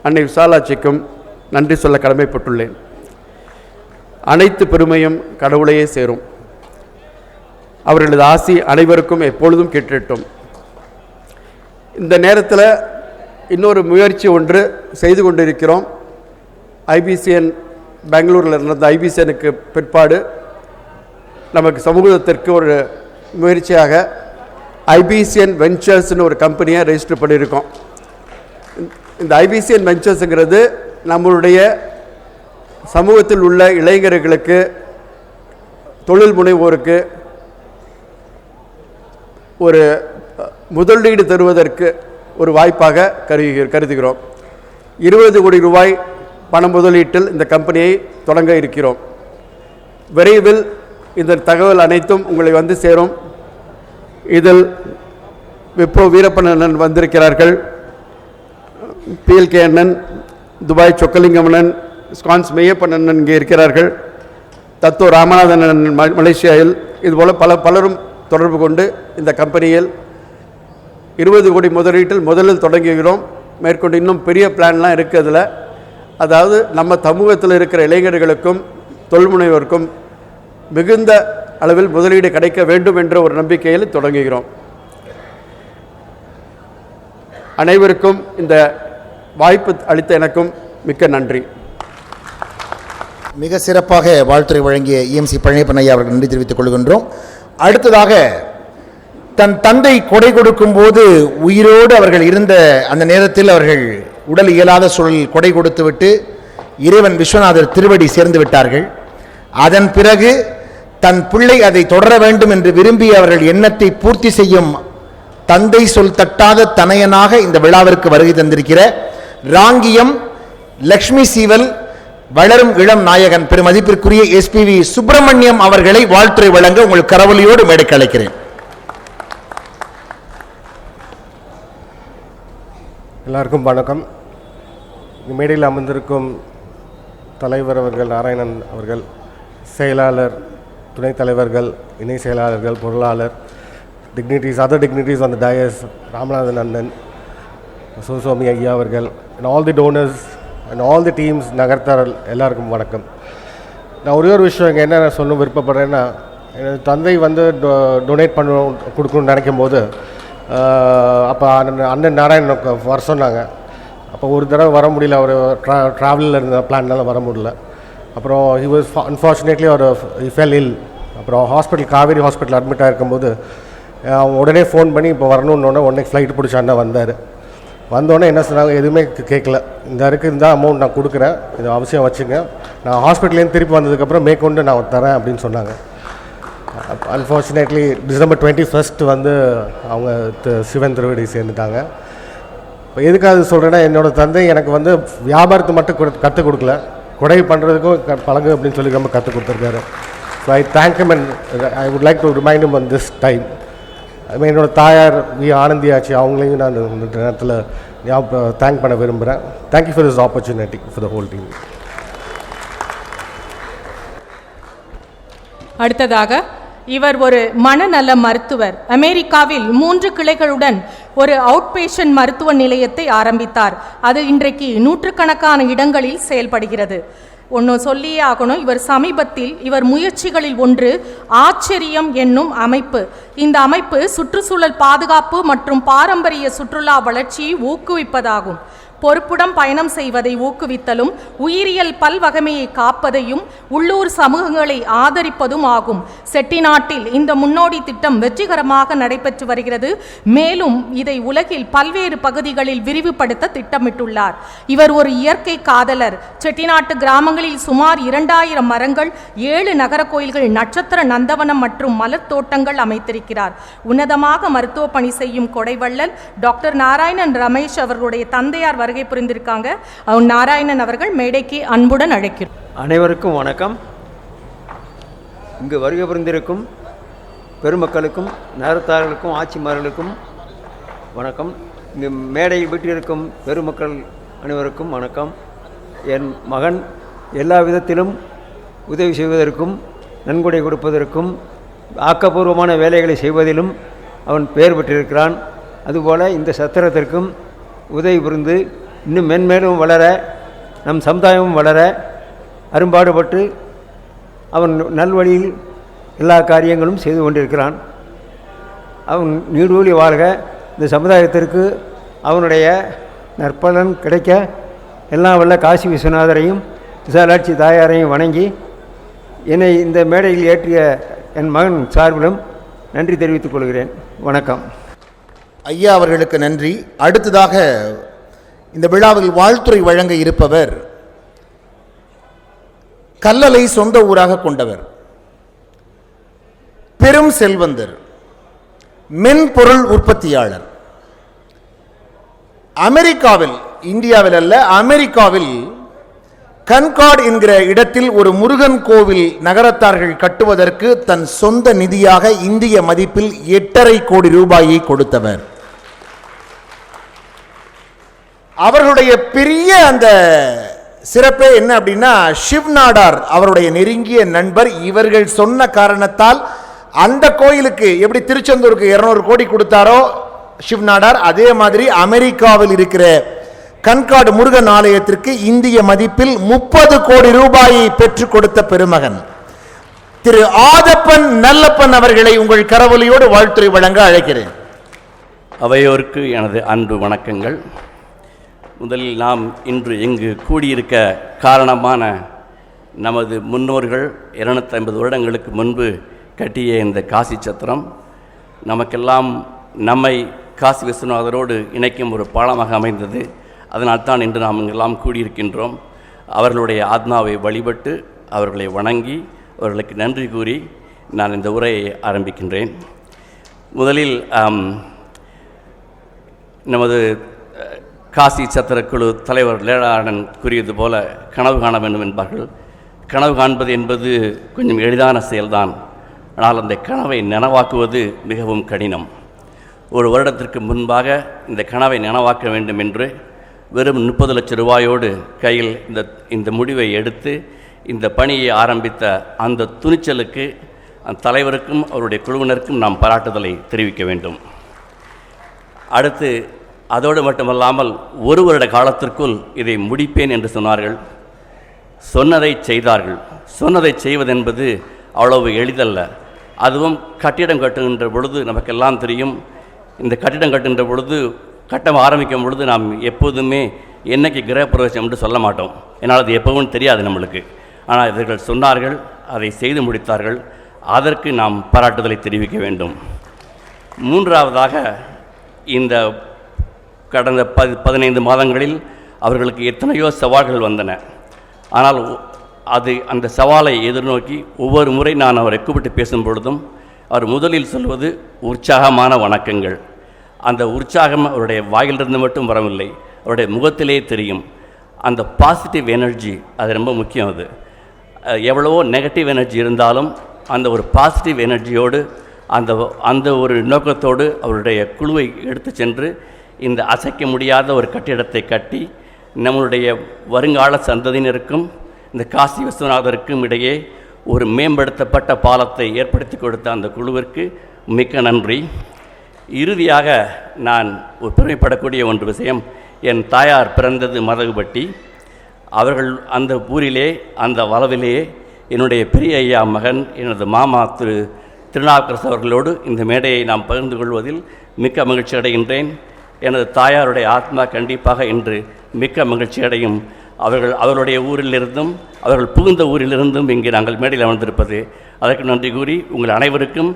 அன்னை விசாலாட்சிக்கும் நன்றி சொல்ல கடமைப்பட்டுள்ளேன். அனைத்து பெருமையும் கடவுளையே சேரும். அவர்களது ஆசி அனைவருக்கும் எப்பொழுதும் கேட்டுட்டும். இந்த நேரத்தில் இன்னொரு முயற்சி ஒன்று செய்து கொண்டிருக்கிறோம். ஐபிசிஎன் பெங்களூரில் இருந்த ஐபிசிஎனுக்கு பிற்பாடு நமக்கு சமூகத்திற்கு ஒரு முயற்சியாக ஐபிசிஎன் வெஞ்சர்ஸ்னு ஒரு கம்பெனியை ரெஜிஸ்டர் பண்ணியிருக்கோம். இந்த ஐபிசிஎன் வெஞ்சர்ஸுங்கிறது நம்மளுடைய சமூகத்தில் உள்ள இளைஞர்களுக்கு, தொழில் முனைவோருக்கு ஒரு முதலீடு தருவதற்கு ஒரு வாய்ப்பாக கருதுகிறோம். 20 கோடி ரூபாய் பண முதலீட்டில் இந்த கம்பெனியை தொடங்க இருக்கிறோம். விரைவில் இந்த தகவல் அனைத்தும் உங்களை வந்து சேரும். இதில் விப்ரோ வீரப்பன் அண்ணன் வந்திருக்கிறார்கள், PLK அண்ணன், துபாய் சொக்கலிங்கம் அண்ணன், ஸ்கான்ஸ் மெய்யப்பன் அண்ணன் இங்கே இருக்கிறார்கள், தத்தோ ராமநாதன் அண்ணன் மலேசியாவில், இதுபோல் பலரும் தொடர்பு கொண்டு இந்த கம்பெனியில் 20 கோடி முதலீட்டில் முதலில் தொடங்குகிறோம். மேற்கொண்டு இன்னும் பெரிய பிளான்லாம் இருக்குது. அதில் அதாவது நம்ம சமூகத்தில் இருக்கிற இளைஞர்களுக்கும் தொழில்முனைவோருக்கும் மிகுந்த அளவில் முதலீடு கிடைக்க வேண்டும் என்ற ஒரு நம்பிக்கையில் தொடங்குகிறோம். அனைவருக்கும் இந்த வாய்ப்பு அளித்த எனக்கும் மிக்க நன்றி. மிக சிறப்பாக வாழ்த்துறை வழங்கிய EMC பழனியப்பன் ஐயா அவர்கள் நன்றி தெரிவித்துக் கொள்கின்றோம். அடுத்ததாக தன் தந்தை கொடை கொடுக்கும் போது உயிரோடு அவர்கள் இருந்த அந்த நேரத்தில் அவர்கள் உடல் இயலாத சூழலில் கொடை கொடுத்துவிட்டு இறைவன் விஸ்வநாதர் திருவடி சேர்ந்து விட்டார்கள். அதன் பிறகு தன் பிள்ளை அதை தொடர வேண்டும் என்று விரும்பி அவர்கள் எண்ணத்தை பூர்த்தி செய்யும் தந்தை சொல் தட்டாத தனையனாக இந்த விழாவிற்கு வருகை தந்திருக்கிற ராங்கியம் லக்ஷ்மி சீவல் வளரும் இளம் நாயகன் பெருமதிப்பிற்குரிய SPV சுப்பிரமணியம் அவர்களை வாழ்த்துறை வழங்க உங்கள் கரவொலியோடு மேடைக்கு அழைக்கிறேன். எல்லாருக்கும் வணக்கம். மேடையில் அமர்ந்திருக்கும் தலைவர் அவர்கள், நாராயணன் அவர்கள், செயலாளர், துணைத் தலைவர்கள், இணை செயலாளர்கள், பொருளாளர், dignitaries, other dignitaries on the dais, Ramanathan அண்ணன், சோசோமி ஐயா அவர்கள், and all the donors and all the teams, நகர்த்தார் எல்லாருக்கும் வணக்கம். நான் ஒரே ஒரு விஷயம் இங்கே என்ன சொல்ல விருப்பப்படுறேன்னா, எனது தந்தை வந்து டொனேட் கொடுக்கணும்னு நினைக்கும் போது அப்போ அண்ணன் நாராயணனுக்கு வர சொன்னாங்க. அப்போ ஒரு தடவை வர முடியல, அவர் ட்ராவலில் இருந்த பிளான்னால வர முடியல. அப்புறம் ஹி வாஸ் அன்ஃபார்ச்சுனேட்லி அவர் ஃபெல் இல். அப்புறம் ஹாஸ்பிட்டல், காவேரி ஹாஸ்பிட்டல் அட்மிட் ஆகிருக்கும்போது அவங்க உடனே ஃபோன் பண்ணி இப்போ வரணுன்னொன்னே உடனே ஃப்ளைட் பிடிச்ச அண்ணன் வந்தார். வந்தோடனே என்ன சொன்னாங்க, எதுவுமே கேட்கல, இந்த இருக்குது இந்த அமௌண்ட் நான் கொடுக்குறேன், இது அவசியம் வச்சுங்க, நான் ஹாஸ்பிட்டல்லேருந்து திருப்பி வந்ததுக்கப்புறம் மேற்கொண்டு நான் தரேன் அப்படின்னு சொன்னாங்க. அன்ஃபார்ச்சுனேட்லி டிசம்பர் 21 வந்து அவங்க சிவன் திருவடி சேர்ந்துட்டாங்க. இப்போ எதுக்காக சொல்கிறேன்னா, என்னோடய தந்தை எனக்கு வந்து வியாபாரத்தை மட்டும் கற்றுக் கொடுக்கல, கொடை பண்ணுறதுக்கும் பழகு அப்படின்னு சொல்லி ரொம்ப கற்றுக் கொடுத்துருக்காரு. So I thank him and I would like to remind him on this time. அதுமாதிரி என்னோடய தாயார் ஆனந்தி ஆச்சு, அவங்களையும் நான் இந்த நேரத்தில் தேங்க் பண்ண விரும்புகிறேன். Thank you for this opportunity for the whole team. அடுத்ததாக இவர் ஒரு மனநல மருத்துவர். அமெரிக்காவில் 3 கிளைகளுடன் ஒரு அவுட் பேஷண்ட் மருத்துவ நிலையத்தை ஆரம்பித்தார். அது இன்றைக்கு நூற்றுக்கணக்கான இடங்களில் செயல்படுகிறது. ஒன்று சொல்லியே ஆகணும். இவர் முயற்சிகளில் ஒன்று ஆச்சரியம் என்னும் அமைப்பு. இந்த அமைப்பு சுற்றுச்சூழல் பாதுகாப்பு மற்றும் பாரம்பரிய சுற்றுலா வளர்ச்சியை ஊக்குவிப்பதாகும். பொறுப்புடன் பயணம் செய்வதை ஊக்குவித்தலும் உயிரியல் பல்வகைமையை காப்பதையும் உள்ளூர் சமூகங்களை ஆதரிப்பதும் ஆகும். செட்டிநாட்டில் இந்த முன்னோடி திட்டம் வெற்றிகரமாக நடைபெற்று வருகிறது. மேலும் இதை உலகில் பல்வேறு பகுதிகளில் விரிவுபடுத்த திட்டமிட்டுள்ளார். இவர் ஒரு இயற்கை காதலர். செட்டிநாட்டு கிராமங்களில் சுமார் 2000 மரங்கள், 7 நகர கோயில்கள், நட்சத்திர நந்தவனம் மற்றும் மலர் தோட்டங்கள் அமைத்திருக்கிறார். உன்னதமாக மருத்துவ பணி செய்யும் கொடைவள்ளல் டாக்டர் நாராயணன் ரமேஷ் அவர்களுடைய தந்தையார் வருகை புரிந்திருக்காங்க. நாராயணன் அவர்கள் மேடைக்கு அன்புடன் அழைக்கிறோம். அனைவருக்கும் வணக்கம். இங்கு வருகை புரிந்திருக்கும் பெருமக்களுக்கும் நகரத்தார்களுக்கும் ஆட்சிமார்களுக்கும் வணக்கம். இங்கு மேடையில் வீட்டிலிருக்கும் பெருமக்கள் அனைவருக்கும் வணக்கம். என் மகன் எல்லா விதத்திலும் உதவி செய்வதற்கும் நன்கொடை கொடுப்பதற்கும் ஆக்கப்பூர்வமான வேலைகளை செய்வதிலும் அவன் பெயர் பெற்றிருக்கிறான். அதுபோல் இந்த சத்திரத்திற்கும் உதவி புரிந்து இன்னும் மென்மேலும் வளர, நம் சமுதாயமும் வளர அரும்பாடுபட்டு அவன் நல்வழியில் எல்லா காரியங்களும் செய்து கொண்டிருக்கிறான். அவன் நீடூழி வாழ்க. இந்த சமுதாயத்திற்கு அவனுடைய நற்பலன் கிடைக்க எல்லாம் வல்ல காசி விஸ்வநாதரையும் விசாலாட்சி தாயாரையும் வணங்கி என்னை இந்த மேடையில் ஏற்றிய என் மகன் சார்பிலும் நன்றி தெரிவித்துக் கொள்கிறேன். வணக்கம். ஐயா அவர்களுக்கு நன்றி. அடுத்ததாக இந்த விழாவில் வாழ்த்துறை வழங்க இருப்பவர் கல்லலை சொந்த ஊராக கொண்டவர், பெரும் செல்வந்தர், மென்பொருள் உற்பத்தியாளர். அமெரிக்காவில், இந்தியாவில் அல்ல, அமெரிக்காவில் கன்கார்ட் என்கிற இடத்தில் ஒரு முருகன் கோவில் நகரத்தார்கள் கட்டுவதற்கு தன் சொந்த நிதியாக இந்திய மதிப்பில் 8.5 கோடி ரூபாயை கொடுத்தவர். அவர்களுடைய பெரிய அந்த சிறப்பே என்ன அப்படின்னா, சிவ் நாடார் அவருடைய நெருங்கிய நண்பர். இவர்கள் சொன்ன காரணத்தால் அந்த கோயிலுக்கு எப்படி திருச்செந்தூருக்கு 200 கோடி கொடுத்தாரோ சிவ் நாடார், அதே மாதிரி அமெரிக்காவில் இருக்கிற கன்கார்டு முருகன் ஆலயத்திற்கு இந்திய மதிப்பில் 30 கோடி ரூபாயை பெற்றுக் கொடுத்த பெருமகன் திரு ஆதப்பன் நல்லப்பன் அவர்களை உங்கள் கரவொலியோடு வாழ்த்துறை வழங்க அழைக்கிறேன். அவையோருக்கு எனது அன்பு வணக்கங்கள். முதலில் நாம் இன்று இங்கு கூடியிருக்க காரணமான நமது முன்னோர்கள் 250 வருடங்களுக்கு முன்பு கட்டிய இந்த காசி சத்திரம் நமக்கெல்லாம் நம்மை காசி விஸ்வநாதரோடு இணைக்கும் ஒரு பாலமாக அமைந்தது. அதனால்தான் இன்று நாம் இங்கெல்லாம் கூடியிருக்கின்றோம். அவர்களுடைய ஆத்மாவை வழிபட்டு அவர்களை வணங்கி அவர்களுக்கு நன்றி கூறி நான் இந்த உரையை ஆரம்பிக்கின்றேன். முதலில் நமது காசி சத்திரக்குழு தலைவர் லேடாடன் கூறியது போல கனவு காண வேண்டும் என்பார்கள். கனவு காண்பது என்பது கொஞ்சம் எளிதான செயல்தான். ஆனால் அந்த கனவை நனவாக்குவது மிகவும் கடினம். ஒரு வருடத்திற்கு முன்பாக இந்த கனவை நனவாக்க வேண்டும் என்று வெறும் 30 லட்சம் ரூபாயோடு கையில் இந்த முடிவை எடுத்து இந்த பணியை ஆரம்பித்த அந்த துணிச்சலுக்கு அந்த தலைவருக்கும் அவருடைய குழுவினருக்கும் நாம் பாராட்டுதலை தெரிவிக்க வேண்டும். அடுத்து அதோடு மட்டுமல்லாமல் 1 வருட காலத்திற்குள் இதை முடிப்பேன் என்று சொன்னார்கள். சொன்னதை செய்தார்கள். சொன்னதை செய்வதென்பது அவ்வளவு எளிதல்ல. அதுவும் கட்டிடம் கட்டுகின்ற பொழுது நமக்கெல்லாம் தெரியும். இந்த கட்டிடம் கட்டுகின்ற பொழுது, கட்டம் ஆரம்பிக்கும் பொழுது நாம் எப்போதுமே என்னைக்கு கிரகப்பிரவேசம் என்று சொல்ல மாட்டோம். ஏன்னால் அது எப்பவும் தெரியாது நம்மளுக்கு. ஆனால் இவர்கள் சொன்னார்கள், அதை செய்து முடித்தார்கள். அதற்கு நாம் பாராட்டுதலை தெரிவிக்க வேண்டும். மூன்றாவதாக, இந்த கடந்த 15 மாதங்களில் அவர்களுக்கு எத்தனையோ சவால்கள் வந்தன. ஆனால் அந்த சவாலை எதிர்நோக்கி ஒவ்வொரு முறை நான் அவரை கூப்பிட்டு பேசும் பொழுதும் அவர் முதலில் சொல்வது உற்சாகமான வணக்கங்கள். அந்த உற்சாகம் அவருடைய வாயிலிருந்து மட்டும் வரவில்லை, அவருடைய முகத்திலே தெரியும். அந்த பாசிட்டிவ் எனர்ஜி, அது ரொம்ப முக்கியம். அது எவ்வளவோ நெகட்டிவ் எனர்ஜி இருந்தாலும் அந்த ஒரு பாசிட்டிவ் எனர்ஜியோடு அந்த ஒரு நோக்கத்தோடு அவருடைய குழுவை எடுத்து சென்று இந்த அசைக்க முடியாத ஒரு கட்டிடத்தை கட்டி நம்மளுடைய வருங்கால சந்ததியினருக்கும் இந்த காசி விஸ்வநாதருக்கும் இடையே ஒரு மேம்படுத்தப்பட்ட பாலத்தை ஏற்படுத்தி கொடுத்த அந்த குழுவிற்கு மிக்க நன்றி. இறுதியாக நான் பெருமைப்படக்கூடிய ஒன்று விஷயம், என் தாயார் பிறந்தது மதகுபட்டி. அவர்கள் அந்த ஊரிலே அந்த வளவிலே என்னுடைய பெரிய ஐயா மகன் எனது மாமா திருநாவுக்கரசு அவர்களோடு இந்த மேடையை நாம் பகிர்ந்து கொள்வதில் மிக்க மகிழ்ச்சி அடைகின்றேன். எனது தாயாருடைய ஆத்மா கண்டிப்பாக இன்று மிக்க மகிழ்ச்சி அடையும். அவர்களுடைய ஊரிலிருந்தும் அவர்கள் புகுந்த ஊரிலிருந்தும் இங்கே நாங்கள் மேடையில் அமர்ந்திருப்பது, அதற்கு நன்றி கூறி உங்கள் அனைவருக்கும்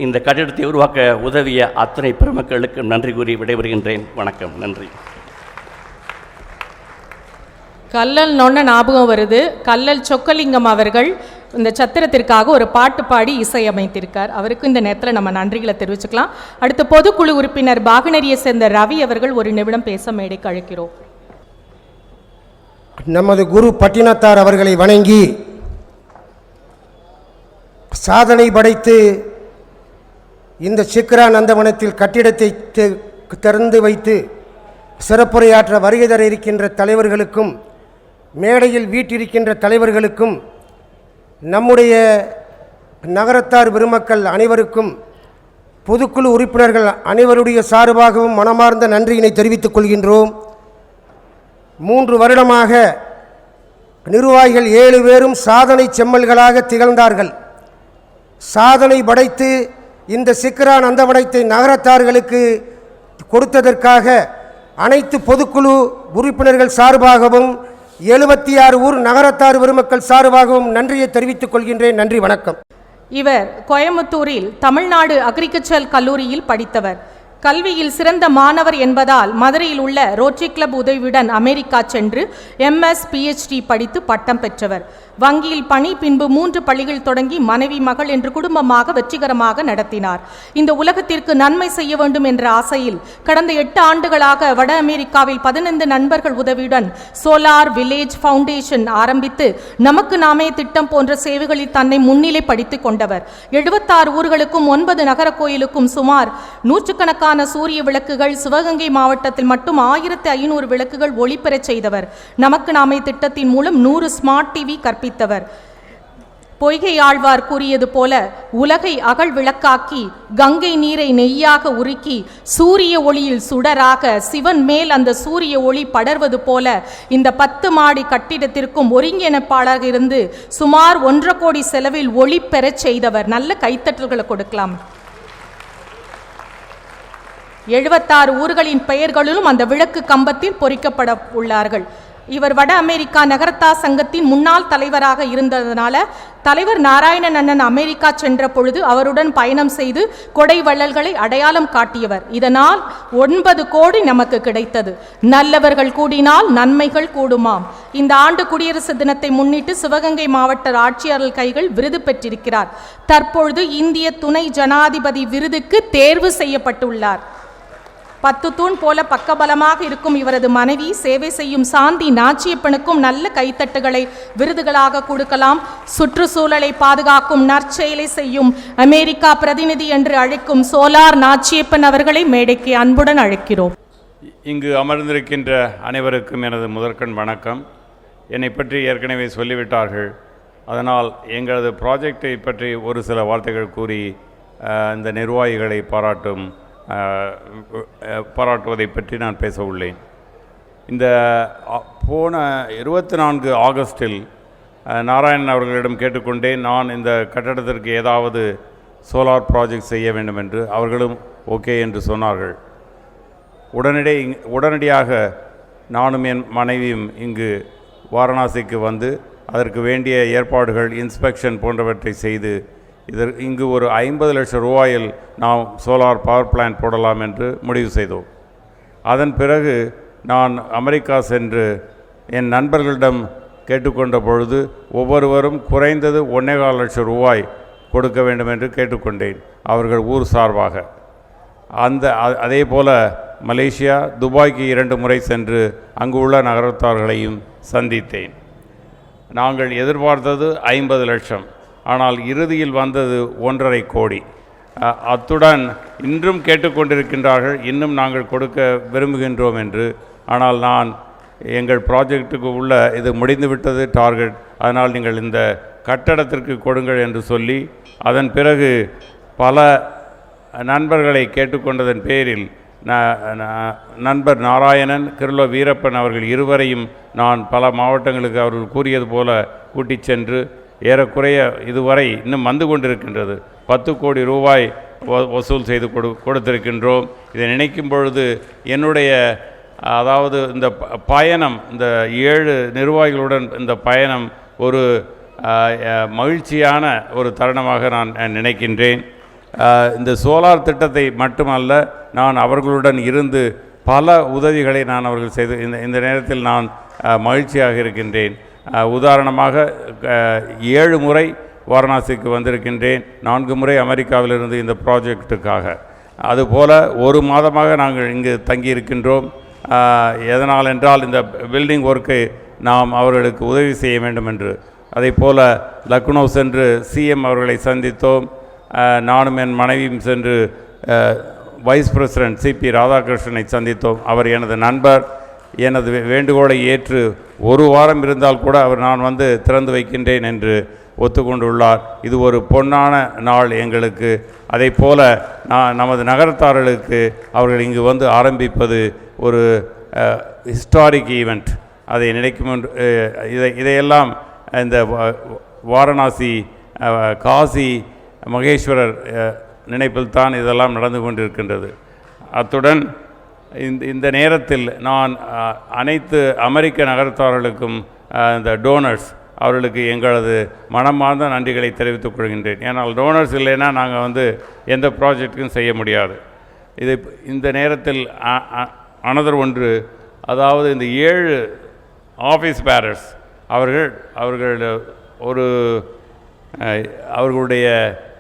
இந்த கட்டிடத்தை உருவாக்க உதவிய அத்தனை பெருமக்களுக்கும் நன்றி கூறி விடைபெறுகின்றேன். வணக்கம், நன்றி. கல்லல் நொன்ன ஞாபகம் வருது. கல்லல் சொக்கலிங்கம் அவர்கள் இந்த சத்திரத்திற்காக ஒரு பாட்டு பாடி இசையமைத்திருக்கார். அவருக்கு இந்த நேரத்தில் நம்ம நன்றிகளை தெரிவிச்சுக்கலாம். அடுத்த பொதுக்குழு உறுப்பினர் பாகனரியை சேர்ந்த ரவி அவர்கள் ஒரு நிமிடம் பேச மேடைக்கு அழைக்கிறோம். நமது குரு பட்டினத்தார் அவர்களை வணங்கி சாதனை படைத்து இந்த சிக்ரா நந்தவனத்தில் கட்டிடத்தை திறந்து வைத்து சிறப்புரையாற்ற வருகை தர இருக்கின்ற தலைவர்களுக்கும் மேடையில் வீட்டிருக்கின்ற தலைவர்களுக்கும் நம்முடைய நகரத்தார் பெருமக்கள் அனைவருக்கும் பொதுக்குழு உறுப்பினர்கள் அனைவருடைய சார்பாகவும் மனமார்ந்த நன்றியினை தெரிவித்துக் கொள்கின்றோம். 3 வருடமாக நிர்வாகிகள் 7 பேரும் சாதனை செம்மல்களாக திகழ்ந்தார்கள். சாதனை படைத்து இந்த சிக்ரா நந்தவனத்தை நகரத்தார்களுக்கு கொடுத்ததற்காக அனைத்து பொதுக்குழு உறுப்பினர்கள் சார்பாகவும் 76 ஊர் நகரத்தார் பெருமக்கள் சார்பாகவும் நன்றியை தெரிவித்துக் கொள்கின்றேன். நன்றி, வணக்கம். இவர் கோயம்புத்தூரில் தமிழ்நாடு அக்ரிகல்ச்சர் கல்லூரியில் படித்தவர். கல்வியில் சிறந்த மாணவர் என்பதால் மதுரையில் உள்ள ரோட்டரி கிளப் உதவியுடன் அமெரிக்கா சென்று MS PhD படித்து பட்டம் பெற்றவர். வங்கியில் பணி, பின்பு 3 பள்ளிகள் தொடங்கி மனைவி மகள் என்று குடும்பமாக வெற்றிகரமாக நடத்தினார். இந்த உலகத்திற்கு நன்மை செய்ய வேண்டும் என்ற ஆசையில் கடந்த 8 ஆண்டுகளாக வட அமெரிக்காவில் 15 நண்பர்கள் உதவியுடன் சோலார் வில்லேஜ் ஃபவுண்டேஷன் ஆரம்பித்து நமக்கு நாமே திட்டம் போன்ற சேவைகளில் தன்னை முன்னிலைப்படுத்திக் கொண்டவர். 76 ஊர்களுக்கும் 9 நகர கோயிலுக்கும் சுமார் 100கணக்கான சூரிய விளக்குகள், சிவகங்கை மாவட்டத்தில் மட்டும் 1500 விளக்குகள் ஒளிபெறச் செய்தவர். நமக்கு நாமே திட்டத்தின் மூலம் 100 ஸ்மார்ட் டிவி கற்பித்தவர். பொய்கை ஆழ்வார் கூறியது போல உலகை அகல் விளக்காக்கி கங்கை நீரை நெய்யாக உருக்கி சூரிய ஒளியில் சுடராக சிவன் மேல் அந்த சூரிய ஒளி படர்வது போல இந்த 10 மாடி கட்டிடத்திற்கும் ஒருங்கிணைப்பாளராக இருந்து சுமார் 1.5 கோடி செலவில் ஒளி பெறச் செய்தவர். நல்ல கைத்தட்டல்களை கொடுக்கலாம். 76 ஊர்களின் பெயர்களிலும் அந்த விளக்கு கம்பத்தில் பொறிக்கப்பட உள்ளார்கள். இவர் வட அமெரிக்கா நகரத்தா சங்கத்தின் முன்னாள் தலைவராக இருந்ததனால தலைவர் நாராயணன் அண்ணன் அமெரிக்கா சென்ற பொழுது அவருடன் பயணம் செய்து கொடை வள்ளல்களை அடையாளம் காட்டியவர். இதனால் 9 கோடி நமக்கு கிடைத்தது. நல்லவர்கள் கூடினால் நன்மைகள் கூடுமாம். இந்த ஆண்டு குடியரசு தினத்தை முன்னிட்டு சிவகங்கை மாவட்ட ஆட்சியாளர் கைகள் விருது பெற்றிருக்கிறார். தற்பொழுது இந்திய துணை ஜனாதிபதி விருதுக்கு தேர்வு செய்யப்பட்டுள்ளார். 10 தூண் போல பக்கபலமாக இருக்கும் இவரது மனைவி சேவை செய்யும் சாந்தி நாச்சியப்பனுக்கும் நல்ல கைத்தட்டுகளை விருதுகளாக கொடுக்கலாம். சுற்றுச்சூழலை பாதுகாக்கும் நற்செயலை செய்யும் அமெரிக்கா பிரதிநிதி என்று அழைக்கும் சோலார் நாச்சியப்பன் அவர்களை மேடைக்கு அன்புடன் அழைக்கிறோம். இங்கு அமர்ந்திருக்கின்ற அனைவருக்கும் எனது முதற்கண் வணக்கம். என்னை பற்றி ஏற்கனவே சொல்லிவிட்டார்கள். அதனால் எங்களது ப்ராஜெக்டை பற்றி ஒரு சில வார்த்தைகள் கூறி இந்த நிர்வாகிகளை பாராட்டுவதை பற்றி நான் பேச உள்ளேன். இந்த போன 24 ஆகஸ்டில் நாராயணன் அவர்களிடம் கேட்டுக்கொண்டேன், நான் இந்த கட்டடத்திற்கு ஏதாவது சோலார் ப்ராஜெக்ட் செய்ய வேண்டும் என்று. அவர்களும் ஓகே என்று சொன்னார்கள். உடனடியாக நானும் என் மனைவியும் இங்கு வாரணாசிக்கு வந்து அதற்கு வேண்டிய ஏற்பாடுகள், இன்ஸ்பெக்ஷன் போன்றவற்றை செய்து இங்கு ஒரு 50 லட்சம் ரூபாயில் நாம் சோலார் பவர் பிளான்ட் போடலாம் என்று முடிவு செய்தோம். அதன் பிறகு நான் அமெரிக்கா சென்று என் நண்பர்களிடம் கேட்டுக்கொண்ட பொழுது ஒவ்வொருவரும் குறைந்தது 1.25 லட்சம் ரூபாய் கொடுக்க வேண்டும் என்று கேட்டுக்கொண்டேன், அவர்கள் ஊர் சார்பாக. அதே போல் மலேசியா, துபாய்க்கு 2 முறை சென்று அங்கு உள்ள நகரத்தார்களையும் சந்தித்தேன். நாங்கள் எதிர்பார்த்தது 50 லட்சம், ஆனால் இறுதியில் வந்தது 1.5 கோடி. அத்துடன் இன்றும் கேட்டுக்கொண்டிருக்கின்றார்கள், இன்னும் நாங்கள் கொடுக்க விரும்புகின்றோம் என்று. ஆனால் நான் எங்கள் ப்ராஜெக்டுக்கு உள்ள இது முடிந்துவிட்டது டார்கெட், அதனால் நீங்கள் இந்த கட்டடத்திற்கு கொடுங்கள் என்று சொல்லி, அதன் பிறகு பல நண்பர்களை கேட்டுக்கொண்டதன் பேரில் நண்பர் நாராயணன், கிருலோ வீரப்பன் அவர்கள் இருவரையும் நான் பல மாவட்டங்களுக்கு அவர்கள் கூறியது போல கூட்டிச் சென்று ஏறக்குறைய இதுவரை இன்னும் வந்து கொண்டிருக்கின்றது 10 கோடி ரூபாய் வசூல் செய்து கொடுத்திருக்கின்றோம். இதை நினைக்கும் பொழுது என்னுடைய அதாவது இந்த பயணம், இந்த 7 நிர்வாகிகளுடன் இந்த பயணம் ஒரு மகிழ்ச்சியான ஒரு தருணமாக நான் நினைக்கின்றேன். இந்த சோலார் திட்டத்தை மட்டுமல்ல, நான் அவர்களுடன் இருந்து பல உதவிகளை நான் அவர்கள் செய்து இந்த நேரத்தில் நான் மகிழ்ச்சியாக இருக்கின்றேன். உதாரணமாக 7 முறை வாரணாசிக்கு வந்திருக்கின்றேன், 4 முறை அமெரிக்காவிலிருந்து இந்த ப்ராஜெக்டுக்காக. அதுபோல் 1 மாதமாக நாங்கள் இங்கு தங்கியிருக்கின்றோம். எதனால் என்றால் இந்த பில்டிங் ஒர்க்கை நாம் அவர்களுக்கு உதவி செய்ய வேண்டும் என்று. அதே போல் லக்னோ சென்று சிஎம் அவர்களை சந்தித்தோம். நானும் என் மனைவியும் சென்று வைஸ் பிரசிடென்ட் சிபி ராதாகிருஷ்ணனை சந்தித்தோம். அவர் எனது நண்பர். எனது வேண்டுகோளை ஏற்று 1 வாரம் இருந்தால் கூட அவர் நான் வந்து திறந்து வைக்கின்றேன் என்று ஒத்துக்கொண்டுள்ளார். இது ஒரு பொன்னான நாள் எங்களுக்கு. அதை போல நமது நகரத்தார்களுக்கு அவர்கள் இங்கு வந்து ஆரம்பிப்பது ஒரு ஹிஸ்டாரிக் ஈவெண்ட். அதை நினைக்கும் இதையெல்லாம் இந்த வாரணாசி காசி மகேஸ்வரர் நினைப்பில் தான் இதெல்லாம் நடந்து கொண்டிருக்கின்றது. அத்துடன் இந்த நேரத்தில் நான் அனைத்து அமெரிக்க நகரத்தார்களுக்கும் இந்த டோனர்ஸ் அவர்களுக்கு எங்களது மனமார்ந்த நன்றிகளை தெரிவித்துக் கொள்கின்றேன். ஏன்னால் டோனர்ஸ் இல்லைன்னா நாங்கள் வந்து எந்த ப்ராஜெக்டுக்கும் செய்ய முடியாது. இந்த நேரத்தில் அனதர் ஒன்று, அதாவது இந்த 7 ஆஃபீஸ் பேரர்ஸ் அவர்களுடைய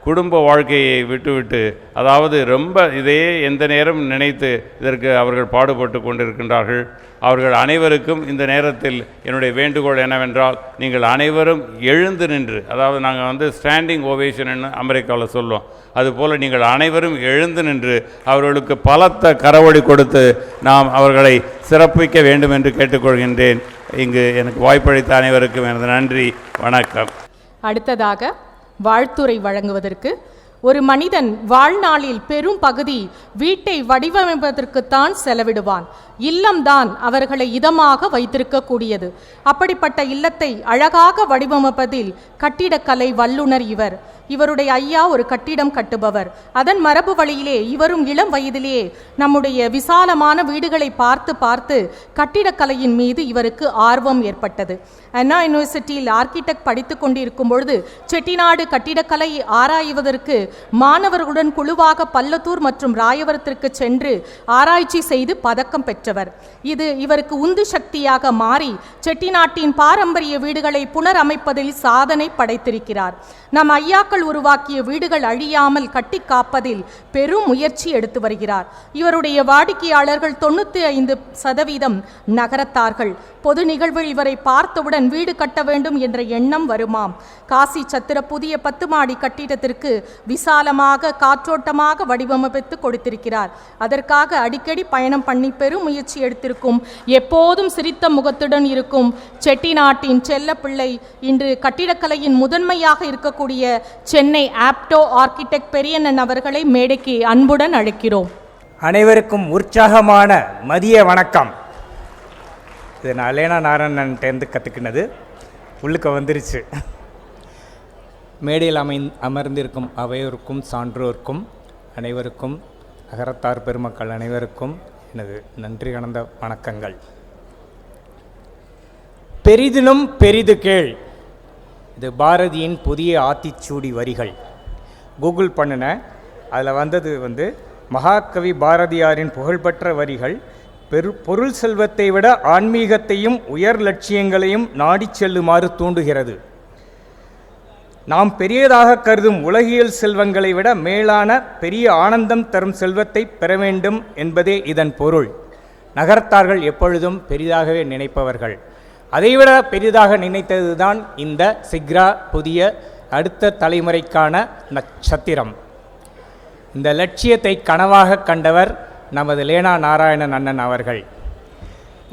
குடும்ப வாழ்க்கையை விட்டுவிட்டு, அதாவது ரொம்ப இதையே எந்த நேரம் நினைத்து இதற்கு அவர்கள் பாடுபட்டு கொண்டிருக்கின்றார்கள். அவர்கள் அனைவருக்கும் இந்த நேரத்தில் என்னுடைய வேண்டுகோள் என்னவென்றால், நீங்கள் அனைவரும் எழுந்து நின்று, அதாவது நாங்கள் வந்து ஸ்டாண்டிங் ஓவேஷன் அமெரிக்காவில் சொல்லுவோம், அதுபோல் நீங்கள் அனைவரும் எழுந்து நின்று அவர்களுக்கு பலத்த கரவொலி கொடுத்து நாம் அவர்களை சிறப்பிக்க வேண்டும் என்று கேட்டுக்கொள்கின்றேன். இங்கு எனக்கு வாய்ப்பளித்த அனைவருக்கும் எனது நன்றி, வணக்கம். அடுத்ததாக வாழ்த்துரை வழங்குவதற்கு, ஒரு மனிதன் வாழ்நாளில் பெரும் பகுதி வீட்டை வடிவமைப்பதற்குத்தான் செலவிடுவான். இல்லம்தான் அவர்களை இதமாக வைத்திருக்கக்கூடியது. அப்படிப்பட்ட இல்லத்தை அழகாக வடிவமைப்பதில் கட்டிடக்கலை வல்லுனர் இவருடைய ஐயா ஒரு கட்டிடம் கட்டுபவர். அதன் மரபு வழியிலே இவரும் இளம் வயதிலேயே நம்முடைய விசாலமான வீடுகளை பார்த்து பார்த்து கட்டிடக்கலையின் மீது இவருக்கு ஆர்வம் ஏற்பட்டது. அண்ணா யூனிவர்சிட்டியில் ஆர்கிடெக்ட் படித்து கொண்டிருக்கும் பொழுது செட்டிநாடு கட்டிடக்கலை ஆராய்வதற்கு மாணவர்களுடன் குழுவாக பல்லத்தூர் மற்றும் ராயவரத்திற்கு சென்று ஆராய்ச்சி செய்து பதக்கம் பெற்றவர். இது இவருக்கு உந்து சக்தியாக மாறி செட்டிநாட்டின் பாரம்பரிய வீடுகளை புனரமைப்பதில் சாதனை படைத்திருக்கிறார். நம் ஐயாக்கள் உருவாக்கிய வீடுகள் அழியாமல் கட்டி காப்பதில் பெரும் முயற்சி எடுத்து வருகிறார். இவருடைய வாடிக்கையாளர்கள் 95% நகரத்தார்கள். பொது நிகழ்வில் இவரை பார்த்தவுடன் வீடு கட்ட வேண்டும் என்ற எண்ணம் வருமாம். காசி சத்திர புதிய 10 மாடி கட்டிடத்திற்கு விசாலமாக காற்றோட்டமாக வடிவமைத்து கொடுத்திருக்கிறார். அதற்காக அடிக்கடி பயணம் பண்ணி பெரும் முயற்சி எடுத்திருக்கும் எப்போதும் சிரித்த முகத்துடன் இருக்கும் செட்டிநாட்டின் செல்ல பிள்ளை இன்று கட்டிடக்கலையின் முதன்மையாக இருக்கக்கூடிய சென்னை ஆப்டோ ஆர்கிடெக்ட் பெரியண்ணன் அவர்களை மேடைக்கு அன்புடன் அழைக்கிறோம். அனைவருக்கும் உற்சாகமான மதிய வணக்கம். இது நான் லேனா நாராயணன்ட்டேருந்து கற்றுக்கினது உள்ளுக்க வந்துருச்சு. மேடையில் அமர்ந்திருக்கும் அவையோருக்கும் சான்றோருக்கும் அனைவருக்கும் நகரத்தார் பெருமக்கள் அனைவருக்கும் எனது நன்றி கலந்த வணக்கங்கள். பெரிதினும் பெரிது கேள், இது பாரதியின் புதிய ஆத்திச்சூடி வரிகள். கூகுள் பண்ணினேன், அதில் வந்தது மகாகவி பாரதியாரின் புகழ்பெற்ற வரிகள். பொருள் செல்வத்தை விட ஆன்மீகத்தையும் உயர் லட்சியங்களையும் நாடி செல்லுமாறு தூண்டுகிறது. நாம் பெரியதாக கருதும் உலகியல் செல்வங்களை விட மேலான பெரிய ஆனந்தம் தரும் செல்வத்தை பெற வேண்டும் என்பதே இதன் பொருள். நகரத்தார்கள் எப்பொழுதும் பெரிதாகவே நினைப்பவர்கள். அதைவிட பெரிதாக நினைத்ததுதான் இந்த சிக்ரா புதிய அடுத்த தலைமுறைக்கான நட்சத்திரம். இந்த லட்சியத்தை கனவாக கண்டவர் நமது லேனா நாராயணன் அண்ணன் அவர்கள்.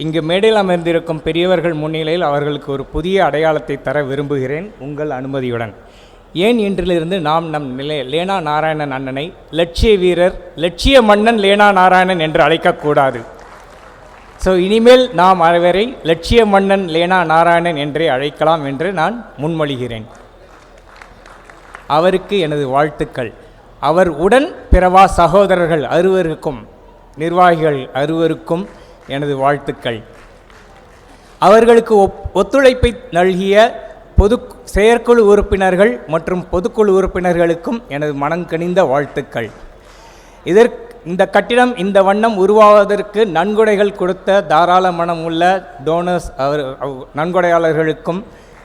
இங்கு மேடையில் அமர்ந்திருக்கும் பெரியவர்கள் முன்னிலையில் அவர்களுக்கு ஒரு புதிய அடையாளத்தை தர விரும்புகிறேன், உங்கள் அனுமதியுடன். ஏன் இன்றிலிருந்து நாம் நம் லேனா நாராயணன் அண்ணனை லட்சிய வீரர், லட்சிய மன்னன் லேனா நாராயணன் என்று அழைக்கக்கூடாது. ஸோ இனிமேல் நாம் அவரை லட்சிய மன்னன் லேனா நாராயணன் என்றே அழைக்கலாம் என்று நான் முன்மொழிகிறேன். அவருக்கு எனது வாழ்த்துக்கள். அவர் உடன் பிறவா சகோதரர்கள் அறுவருக்கும், நிர்வாகிகள் அறுவருக்கும் எனது வாழ்த்துக்கள். அவர்களுக்கு ஒத்துழைப்பை நல்கிய செயற்குழு உறுப்பினர்கள் மற்றும் பொதுக்குழு உறுப்பினர்களுக்கும் எனது மனங்கனிந்த வாழ்த்துக்கள். இந்த கட்டிடம் இந்த வண்ணம் உருவாவதற்கு நன்கொடைகள் கொடுத்த தாராள மனம் உள்ள டோனர்ஸ் நன்கொடையாளர்களுக்கும்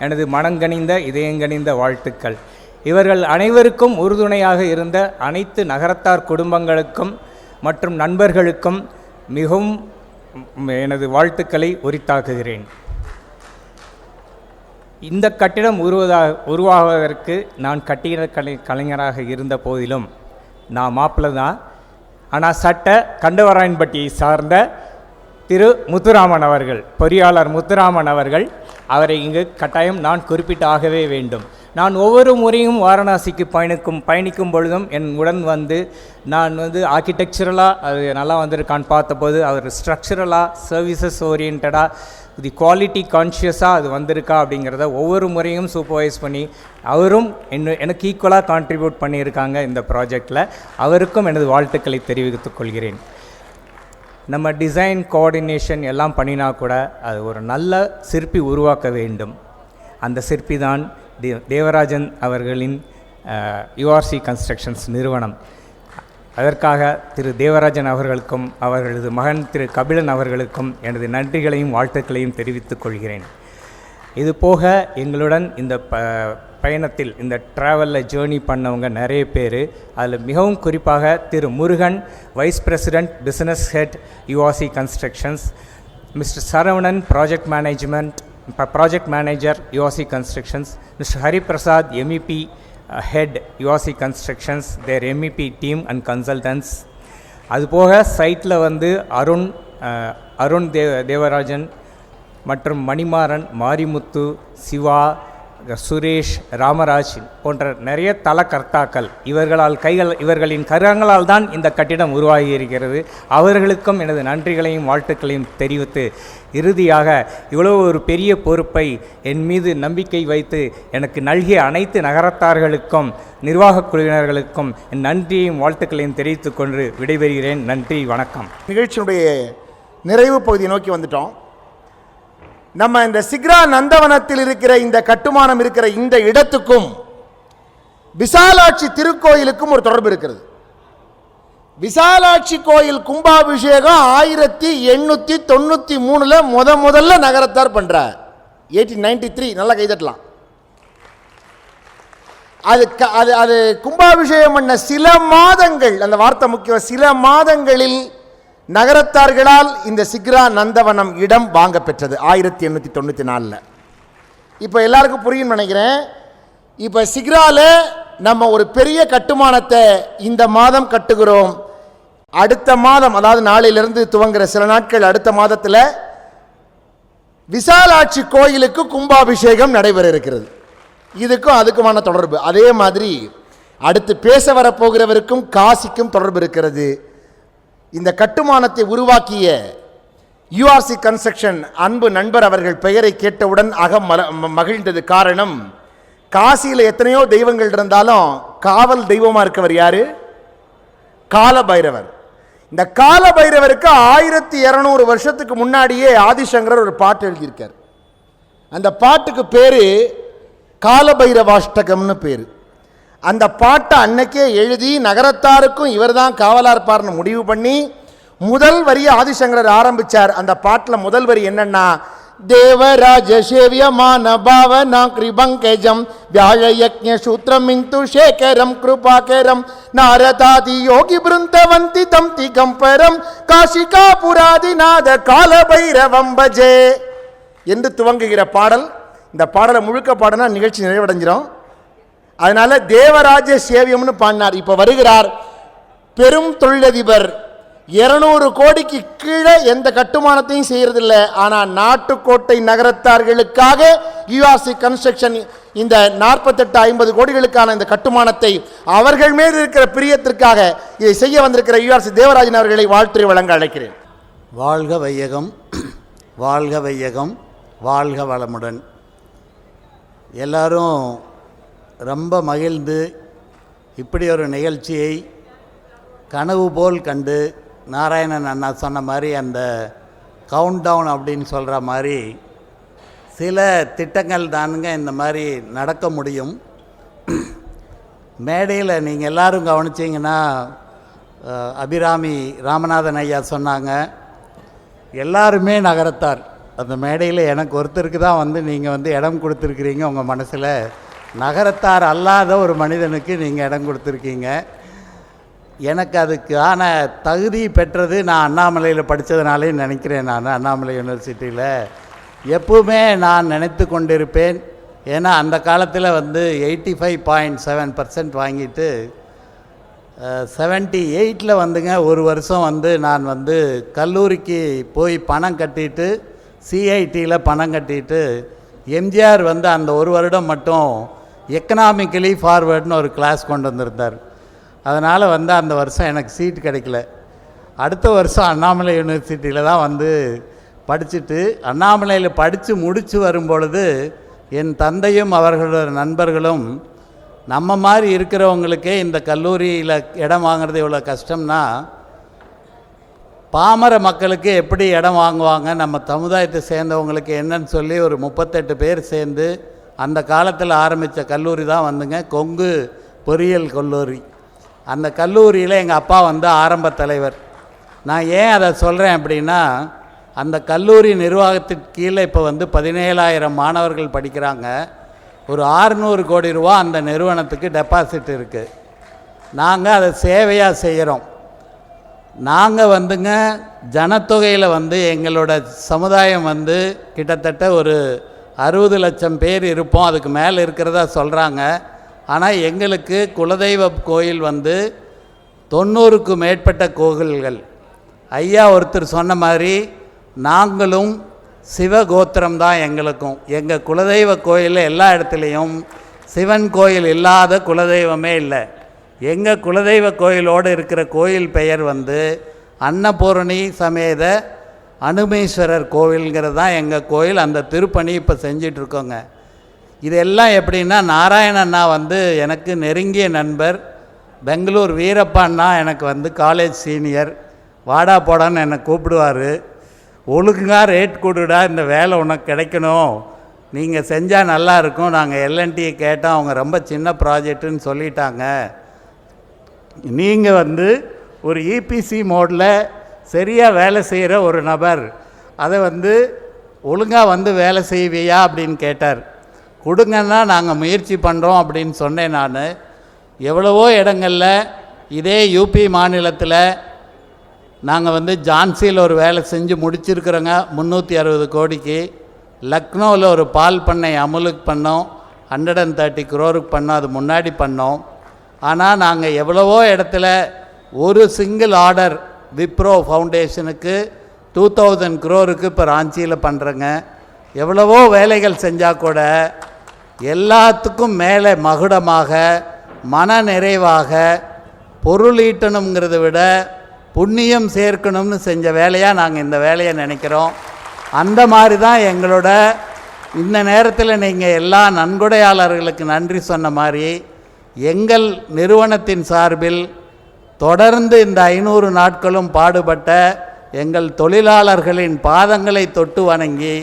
எனது மனங்கனிந்த இதயங்கனிந்த வாழ்த்துக்கள். இவர்கள் அனைவருக்கும் உறுதுணையாக இருந்த அனைத்து நகரத்தார் குடும்பங்களுக்கும் மற்றும் நண்பர்களுக்கும் மிகவும் எனது வாழ்த்துக்களை உரித்தாக்குகிறேன். இந்த கட்டிடம் உருவாவதற்கு நான் கலைஞராக இருந்த போதிலும் நான் மாப்பிள்ளை தான். ஆனால் கண்டவராயன்பட்டியை சார்ந்த திரு முத்துராமன் அவர்கள், பொறியாளர் முத்துராமன் அவர்கள், அவரை இங்கு கட்டாயம் நான் குறிப்பிட்டாகவே வேண்டும். நான் ஒவ்வொரு முறையும் வாரணாசிக்கு பயணிக்கும் பொழுதும் என் உடன் வந்து நான் ஆர்கிடெக்சரலாக அது நல்லா வந்திருக்கான்னு பார்த்தபோது அவர் ஸ்ட்ரக்சரலாக சர்வீசஸ் ஓரியன்டாக தி குவாலிட்டி கான்ஷியஸாக அது வந்திருக்கா அப்படிங்கிறத ஒவ்வொரு முறையும் சூப்பர்வைஸ் பண்ணி அவரும் எனக்கு ஈக்குவலாக கான்ட்ரிபியூட் பண்ணியிருக்காங்க இந்த ப்ராஜெக்டில். அவருக்கும் எனது வாழ்த்துக்களை தெரிவித்துக் கொள்கிறேன். நம்ம டிசைன் கோஆர்டினேஷன் எல்லாம் பண்ணினா கூட அது ஒரு நல்ல சிற்பி உருவாக்க வேண்டும். அந்த சிற்பி தான் தேவராஜன் அவர்களின் யூஆர்சி கன்ஸ்ட்ரக்ஷன்ஸ் நிறுவனம். அதற்காக திரு தேவராஜன் அவர்களுக்கும் அவர்களது மகன் திரு கபிலன் அவர்களுக்கும் எனது நன்றிகளையும் வாழ்த்துக்களையும் தெரிவித்துக் கொள்கிறேன். இது போக எங்களுடன் இந்த பயணத்தில் இந்த ட்ராவலில் ஜேர்னி பண்ணவங்க நிறைய பேர். அதில் மிகவும் குறிப்பாக Thiru Murugan, vice president business head URC constructions, mister Saravanan project manager URC constructions, mister Hariprasad MEP head URC constructions, their MEP team and consultants. அதுபோக சைட்டில் அருண் தேவராஜன் மற்றும் மணிமாறன், மாரிமுத்து, சிவா, சுரேஷ், ராமராஜ் போன்ற நிறைய தலகர்த்தாக்கள் இவர்களின் கரங்களால் தான் இந்த கட்டிடம் உருவாகி இருக்கிறது. அவர்களுக்கும் எனது நன்றிகளையும் வாழ்த்துக்களையும் தெரிவித்து இறுதியாக இவ்வளோ ஒரு பெரிய பொறுப்பை என் மீது நம்பிக்கை வைத்து எனக்கு நல்கிய அனைத்து நகரத்தார்களுக்கும் நிர்வாகக் குழுவினர்களுக்கும் என் நன்றியையும் வாழ்த்துக்களையும் தெரிவித்துக் கொண்டு விடைபெறுகிறேன். நன்றி, வணக்கம். நிகழ்ச்சியினுடைய நிறைவு பகுதியை நோக்கி வந்துட்டோம். நம்ம இந்த சிக்ரா நந்தவனத்தில் இருக்கிற இந்த கட்டுமானம் இருக்கிற இந்த இடத்துக்கும் விசாலாட்சி திருக்கோயிலுக்கும் ஒரு தொடர்பு இருக்கிறது. விசாலாட்சி கோயில் கும்பாபிஷேகம் 1893 முதல்ல நகரத்தார் பண்றார். 1893 நல்லா கைதட்டலாம். அது கும்பாபிஷேகம் பண்ண சில மாதங்கள், அந்த வார்த்தை முக்கியம், சில மாதங்களில் நகரத்தார்களால் இந்த சிக்ரா நந்தவனம் இடம் வாங்க பெற்றது 1894. இப்போ எல்லாருக்கும் புரியும் நினைக்கிறேன். இப்போ சிக்ரால நம்ம ஒரு பெரிய கட்டுமானத்தை இந்த மாதம் கட்டுகிறோம். அடுத்த மாதம், அதாவது நாளையிலிருந்து துவங்குற சில நாட்கள், அடுத்த மாதத்தில் விசாலாட்சி கோயிலுக்கு கும்பாபிஷேகம் நடைபெற இருக்கிறது. இதுக்கும் அதுக்குமான தொடர்பு. அதே மாதிரி அடுத்து பேச வரப்போகிறவருக்கும் காசிக்கும் தொடர்பு இருக்கிறது. இந்த கட்டுமானத்தை உருவாக்கிய யூஆர்சி கன்ஸ்ட்ரக்ஷன் அன்பு நண்பர் அவர்கள் பெயரை கேட்டவுடன் அகம் மகிழ்ந்தது. காரணம், காசியில் எத்தனையோ தெய்வங்கள் இருந்தாலும் காவல் தெய்வமா இருக்கவர் யாரு? கால பைரவர். இந்த கால பைரவருக்கு 1200 வருஷத்துக்கு முன்னாடியே ஆதிசங்கரர் ஒரு பாட்டு எழுதியிருக்கார். அந்த பாட்டுக்கு பேரு காலபைரவாஷ்டகம்னு பேரு. அந்த பாட்டை அன்னைக்கே எழுதி நகரத்தாருக்கும் இவர் தான் காவலா இருப்பார்னு முடிவு பண்ணி முதல் வரியை ஆதிசங்கரர் ஆரம்பிச்சார். அந்த பாட்டில் முதல் வரி என்னன்னா, தேவராஜ சேவியமான பாவனா கிருபங்கஜம் வியாழயக்ஞ சூத்திரம் இந்து சேகரம் கிருபாகரம் நாரதாதி யோகி பிருந்தவந்தி தம் திகம்பரம் காஷிகா புராதிநாத காலபைரவம் பஜே என்று துவங்குகிற பாடல். இந்த பாடலை முழுக்க பாடனா நிகழ்ச்சி நிறைவடைஞ்சிடும். அதனால தேவராஜ சேவியம்னு பாடினார். இப்ப வருகிறார் பெரும் தொழிலதிபர் 200 கோடிக்கு கீழே எந்த கட்டுமானத்தையும் செய்யறதில்ல. ஆனால் நாட்டுக்கோட்டை நகரத்தார்களுக்காக யூஆர்சி கன்ஸ்ட்ரக்ஷன் இந்த 48-50 கோடிகளுக்கான இந்த கட்டுமானத்தை அவர்கள் மேல் இருக்கிற பிரியத்திற்காக இதை செய்ய வந்திருக்கிற யூஆர்சி தேவராஜன் அவர்களை வாழ்த்து வழங்க அழைக்கிறேன். வாழ்க வையகம், வாழ்க வையகம், வாழ்க வளமுடன். எல்லாரும் ரொம்ப மகிழ்ந்து இப்படி ஒரு நிகழ்ச்சியை கனவு போல் கண்டு, நாராயணன் அண்ணா சொன்ன மாதிரி அந்த கவுண்ட் டவுன் அப்படின்னு சொல்கிற மாதிரி சில திட்டங்கள் தானுங்க இந்த மாதிரி நடக்க முடியும். மேடையில் நீங்கள் எல்லோரும் கவனிச்சிங்கன்னா அபிராமி ராமநாதன் ஐயா சொன்னாங்க, எல்லாருமே நகரத்தார். அந்த மேடையில் எனக்கு ஒருத்தருக்கு தான் நீங்கள் இடம் கொடுத்துருக்கிறீங்க. உங்கள் மனசில் நகரத்தார் அல்லாத ஒரு மனிதனுக்கு நீங்கள் இடம் கொடுத்துருக்கீங்க. எனக்கு அதுக்கான தகுதி பெற்றது நான் அண்ணாமலையில் படித்ததுனாலே நினைக்கிறேன். நான் அண்ணாமலை யூனிவர்சிட்டியில் எப்பவுமே நான் நினைத்து கொண்டிருப்பேன். ஏன்னா அந்த காலத்தில் 85.7% வாங்கிட்டு 78 ஒரு வருஷம் நான் கல்லூரிக்கு போய் பணம் கட்டிட்டு சிஐடியில் பணம் கட்டிட்டு எம்ஜிஆர் அந்த ஒரு வருடம் மட்டும் எக்கனாமிக்கலி ஃபார்வர்டுன்னு ஒரு கிளாஸ் கொண்டு வந்திருந்தார். அதனால் அந்த வருஷம் எனக்கு சீட் கிடைக்கல. அடுத்த வருஷம் அண்ணாமலை யூனிவர்சிட்டியில் தான் படிச்சுட்டு அண்ணாமலையில் படித்து முடித்து வரும்பொழுது என் தந்தையும் அவர்களோட நண்பர்களும் நம்ம மாதிரி இருக்கிறவங்களுக்கே இந்த கல்லூரியில் இடம் வாங்குறது எவ்வளோ கஷ்டம்னா, பாமர மக்களுக்கு எப்படி இடம் வாங்குவாங்க, நம்ம சமுதாயத்தை சேர்ந்தவங்களுக்கு என்னன்னு சொல்லி ஒரு 38 பேர் சேர்ந்து அந்த காலத்தில் ஆரம்பித்த கல்லூரி தான் கொங்கு பொறியியல் கல்லூரி. அந்த கல்லூரியில் எங்கள் அப்பா ஆரம்ப தலைவர். நான் ஏன் அதை சொல்கிறேன் அப்படின்னா, அந்த கல்லூரி நிர்வாகத்திற்கு கீழே இப்போ 17,000 மாணவர்கள் படிக்கிறாங்க. ஒரு 600 கோடி ரூபா அந்த நிறுவனத்துக்கு டெபாசிட் இருக்குது. நாங்கள் அதை சேவையாக செய்கிறோம். நாங்கள் ஜனத்தொகையில் எங்களோட சமுதாயம் கிட்டத்தட்ட ஒரு 60 லட்சம் பேர் இருப்போம். அதுக்கு மேலே இருக்கிறதா சொல்கிறாங்க. ஆனால் எங்களுக்கு குலதெய்வ கோயில் 90க்கும் மேற்பட்ட கோவில்கள். ஐயா ஒருத்தர் சொன்ன மாதிரி நாங்களும் சிவகோத்திரம் தான். எங்களுக்கும் எங்கள் குலதெய்வ கோயிலில் எல்லா இடத்துலையும் சிவன் கோயில் இல்லாத குலதெய்வமே இல்லை. எங்கள் குலதெய்வ கோயிலோடு இருக்கிற கோயில் பெயர் அன்னபூரணி சமேத அனுமேஸ்வரர் கோவில்ங்கிறது தான் எங்கள் கோயில். அந்த திருப்பணி இப்போ செஞ்சிட்ருக்கோங்க. இதெல்லாம் எப்படின்னா, நாராயணண்ணா எனக்கு நெருங்கிய நண்பர். பெங்களூர் வீரப்பான்னா எனக்கு காலேஜ் சீனியர். வாடா போடான்னு என்னை கூப்பிடுவார். ஒழுங்காக ரேட் கொடுடா, இந்த வேலை உனக்கு கிடைக்கணும், நீங்கள் செஞ்சால் நல்லாயிருக்கும். நாங்கள் எல்என்டியை கேட்டோம், அவங்க ரொம்ப சின்ன ப்ராஜெக்ட்டுன்னு சொல்லிட்டாங்க. நீங்கள் ஒரு இபிசி மோடில் சரியாக வேலை செய்கிற ஒரு நபர், அதை ஒழுங்காக வேலை செய்வியா அப்படின்னு கேட்டார். கொடுங்கன்னா நாங்கள் முயற்சி பண்ணுறோம் அப்படின்னு சொன்னேன். நான் எவ்வளவோ இடங்களில் இதே யூபி மாநிலத்தில் நாங்கள் ஜான்சியில் ஒரு வேலை செஞ்சு முடிச்சிருக்கிறோங்க 360 கோடிக்கு. லக்னோவில் ஒரு பால் பண்ணை அமுலுக்கு பண்ணோம், 130 crore பண்ணோம். அது முன்னாடி பண்ணோம். ஆனால் நாங்கள் எவ்வளவோ இடத்துல ஒரு சிங்கிள் ஆர்டர் விப்ரோ ஃபவுண்டேஷனுக்கு 2000 crore இப்போ ராஞ்சியில் பண்ணுறேங்க. எவ்வளவோ வேலைகள் செஞ்சால் கூட எல்லாத்துக்கும் மேலே மகுடமாக மன நிறைவாக பொருள் ஈட்டணுங்கிறத விட புண்ணியம் சேர்க்கணும்னு செஞ்ச வேலையாக நாங்கள் இந்த வேலையை நினைக்கிறோம். அந்த மாதிரி தான் எங்களோட இந்த நேரத்தில் நீங்கள் எல்லா நன்கொடையாளர்களுக்கு நன்றி சொன்ன மாதிரி எங்கள் நிறுவனத்தின் சார்பில் தொடர்ந்து இந்த 500 நாட்களும் பாடுபட்ட எங்கள் தொழிலாளர்களின் பாதங்களை தொட்டு வணங்கி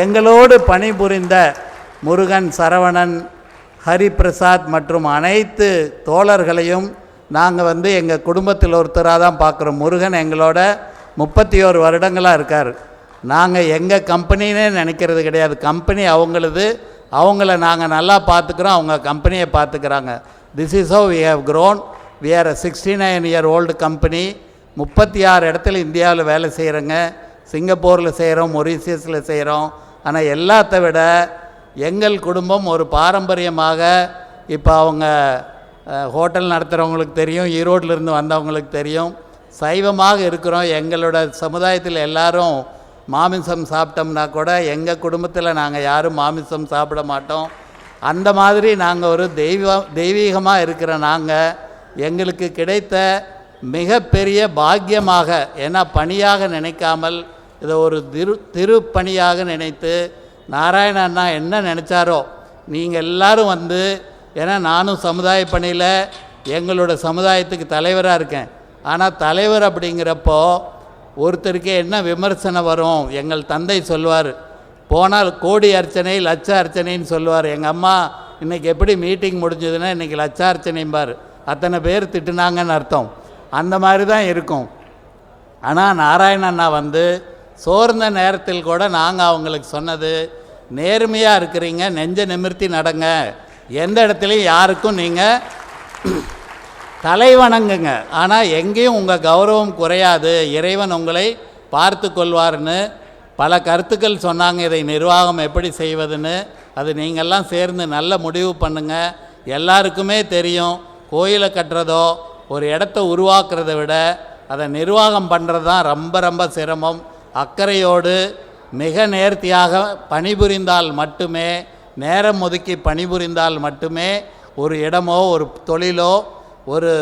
எங்களோடு பணிபுரிந்த முருகன், சரவணன், ஹரிபிரசாத் மற்றும் அனைத்து தோழர்களையும் நாங்கள் எங்கள் குடும்பத்தில் ஒருத்தராக தான் பார்க்குறோம். முருகன் எங்களோட 31 வருடங்களாக இருக்கார். நாங்கள் எங்கள் கம்பெனினே நினைக்கிறது கிடையாது. கம்பெனி அவங்களது, அவங்கள நாங்கள் நல்லா பார்த்துக்குறோம், அவங்க கம்பெனியை பார்த்துக்கிறாங்க. This is how we have grown. We are 69-year-old company. 36 இடத்துல இந்தியாவில் வேலை செய்கிறோங்க. சிங்கப்பூரில் செய்கிறோம், மொரீசியஸில் செய்கிறோம். ஆனால் எல்லாத்த விட எங்கள் குடும்பம் ஒரு பாரம்பரியமாக, இப்போ அவங்க ஹோட்டல் நடத்துகிறவங்களுக்கு தெரியும், ஈரோட்டிலேருந்து வந்தவங்களுக்கு தெரியும், சைவமாக இருக்கிறோம். எங்களோட சமுதாயத்தில் எல்லாரும் மாமிசம் சாப்பிட்டோம்னா கூட எங்கள் குடும்பத்தில் நாங்கள் யாரும் மாமிசம் சாப்பிட மாட்டோம். அந்த மாதிரி நாங்கள் ஒரு தெய்வீகமாக இருக்கிற நாங்கள் எங்களுக்கு கிடைத்த மிகப்பெரிய பாக்கியமாக, ஏன்னா பணியாக நினைக்காமல் இதை ஒரு திருப்பணியாக நினைத்து நாராயண அண்ணா என்ன நினச்சாரோ, நீங்கள் எல்லாரும் வந்து, ஏன்னா நானும் சமுதாய பணியில் எங்களோட சமுதாயத்துக்கு தலைவராக இருக்கேன். ஆனால் தலைவர் அப்படிங்கிறப்போ ஒருத்தருக்கு என்ன விமர்சனம் வரும், எங்கள் தந்தை சொல்வார், போனால் கோடி அர்ச்சனை லட்ச அர்ச்சனைன்னு சொல்லுவார். எங்கள் அம்மா இன்றைக்கி எப்படி மீட்டிங் முடிஞ்சதுன்னா இன்றைக்கி லட்ச அர்ச்சனைம்பார், அத்தனை பேர் திட்டுனாங்கன்னு அர்த்தம். அந்த மாதிரி தான் இருக்கும். ஆனால் நாராயணண்ணா வந்து சோர்ந்த நேரத்தில் கூட நாங்கள் அவங்களுக்கு சொன்னது, நேர்மையாக இருக்கிறீங்க, நெஞ்ச நிமிர்த்தி நடங்க, எந்த இடத்துலையும் யாருக்கும் நீங்கள் தலை வணங்குங்க, ஆனால் எங்கேயும் உங்கள் கௌரவம் குறையாது, இறைவன் உங்களை பார்த்து கொள்வார்னு பல கருத்துக்கள் சொன்னாங்க. இதை நிர்வாகம் எப்படி செய்வதுன்னு அது நீங்கள்லாம் சேர்ந்து நல்ல முடிவு பண்ணுங்கள். எல்லாருக்குமே தெரியும், கோயிலை கட்டுறதோ ஒரு இடத்த உருவாக்குறதை விட அதை நிர்வாகம் பண்ணுறது தான் ரொம்ப ரொம்ப சிரமம். அக்கறையோடு மிக நேர்த்தியாக பணிபுரிந்தால் மட்டுமே, நேரம் ஒதுக்கி பணிபுரிந்தால் மட்டுமே ஒரு இடமோ ஒரு தொழிலோ ஒரு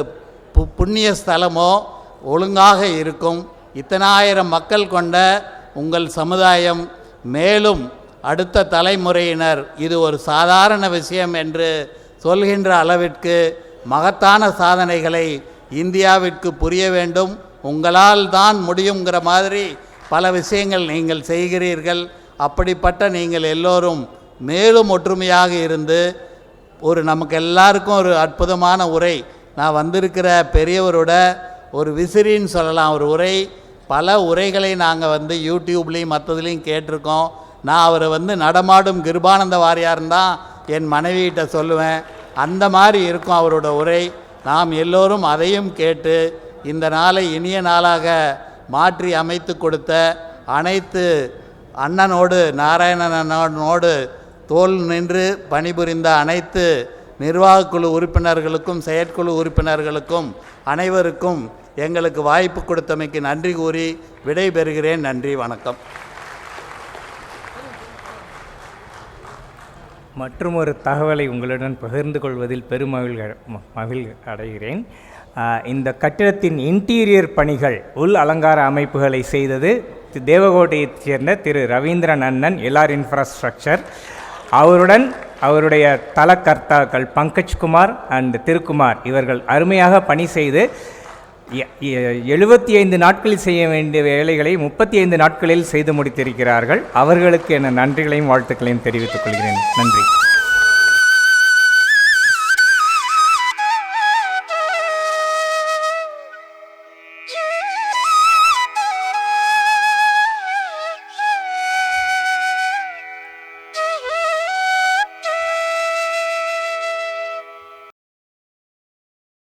புண்ணிய ஸ்தலமோ ஒழுங்காக இருக்கும். இத்தனாயிரம் மக்கள் கொண்ட உங்கள் சமுதாயம் மேலும் அடுத்த தலைமுறையினர் இது ஒரு சாதாரண விஷயம் என்று சொல்கின்ற அளவிற்கு மகத்தான சாதனைகளை இந்தியாவிற்கு புரிய வேண்டும். உங்களால் தான் முடியுங்கிற மாதிரி பல விஷயங்கள் நீங்கள் செய்கிறீர்கள். அப்படிப்பட்ட நீங்கள் எல்லோரும் மேலும் ஒற்றுமையாக இருந்து ஒரு நமக்கு எல்லாருக்கும் ஒரு அற்புதமான உரை, நான் வந்திருக்கிற பெரியவரோட ஒரு விசிறின்னு சொல்லலாம் ஒரு உரை, பல உரைகளை நாங்கள் யூடியூப்லேயும் மற்றதுலேயும் கேட்டிருக்கோம். நான் அவரை நடமாடும் கிருபானந்த வாரியார்னு தான் என் மனைவியிட்ட சொல்லுவேன். அந்த மாதிரி இருக்கும் அவரோட உரை. நாம் எல்லோரும் அதையும் கேட்டு இந்த நாளை இனிய நாளாக மாற்றி அமைத்து கொடுத்த அனைத்து அண்ணனோடு நாராயணன் அண்ணனோடு தோள் நின்று பணிபுரிந்த அனைத்து நிர்வாகக்குழு உறுப்பினர்களுக்கும் செயற்குழு உறுப்பினர்களுக்கும் அனைவருக்கும் எங்களுக்கு வாய்ப்பு கொடுத்தமைக்கு நன்றி கூறி விடைபெறுகிறேன். நன்றி, வணக்கம். மற்றும் ஒரு தகவலை உங்களுடன் பகிர்ந்து கொள்வதில் மகிழ் அடைகிறேன். இந்த கட்டிடத்தின் இன்டீரியர் பணிகள், உள் அலங்கார அமைப்புகளை செய்தது தேவகோட்டையைச் சேர்ந்த திரு ரவீந்திரன் அண்ணன், எல்ஆர் இன்ஃப்ராஸ்ட்ரக்சர். அவருடன் அவருடைய தலக்கர்த்தாக்கள் பங்கஜ்குமார் அண்ட் திருக்குமார் இவர்கள் அருமையாக பணி செய்து 75 நாட்களில் செய்ய வேண்டிய வேலைகளை 35 நாட்களில் செய்து முடித்திருக்கிறார்கள். அவர்களுக்கு என நன்றிகளையும் வாழ்த்துக்களையும் தெரிவித்துக் கொள்கிறேன். நன்றி.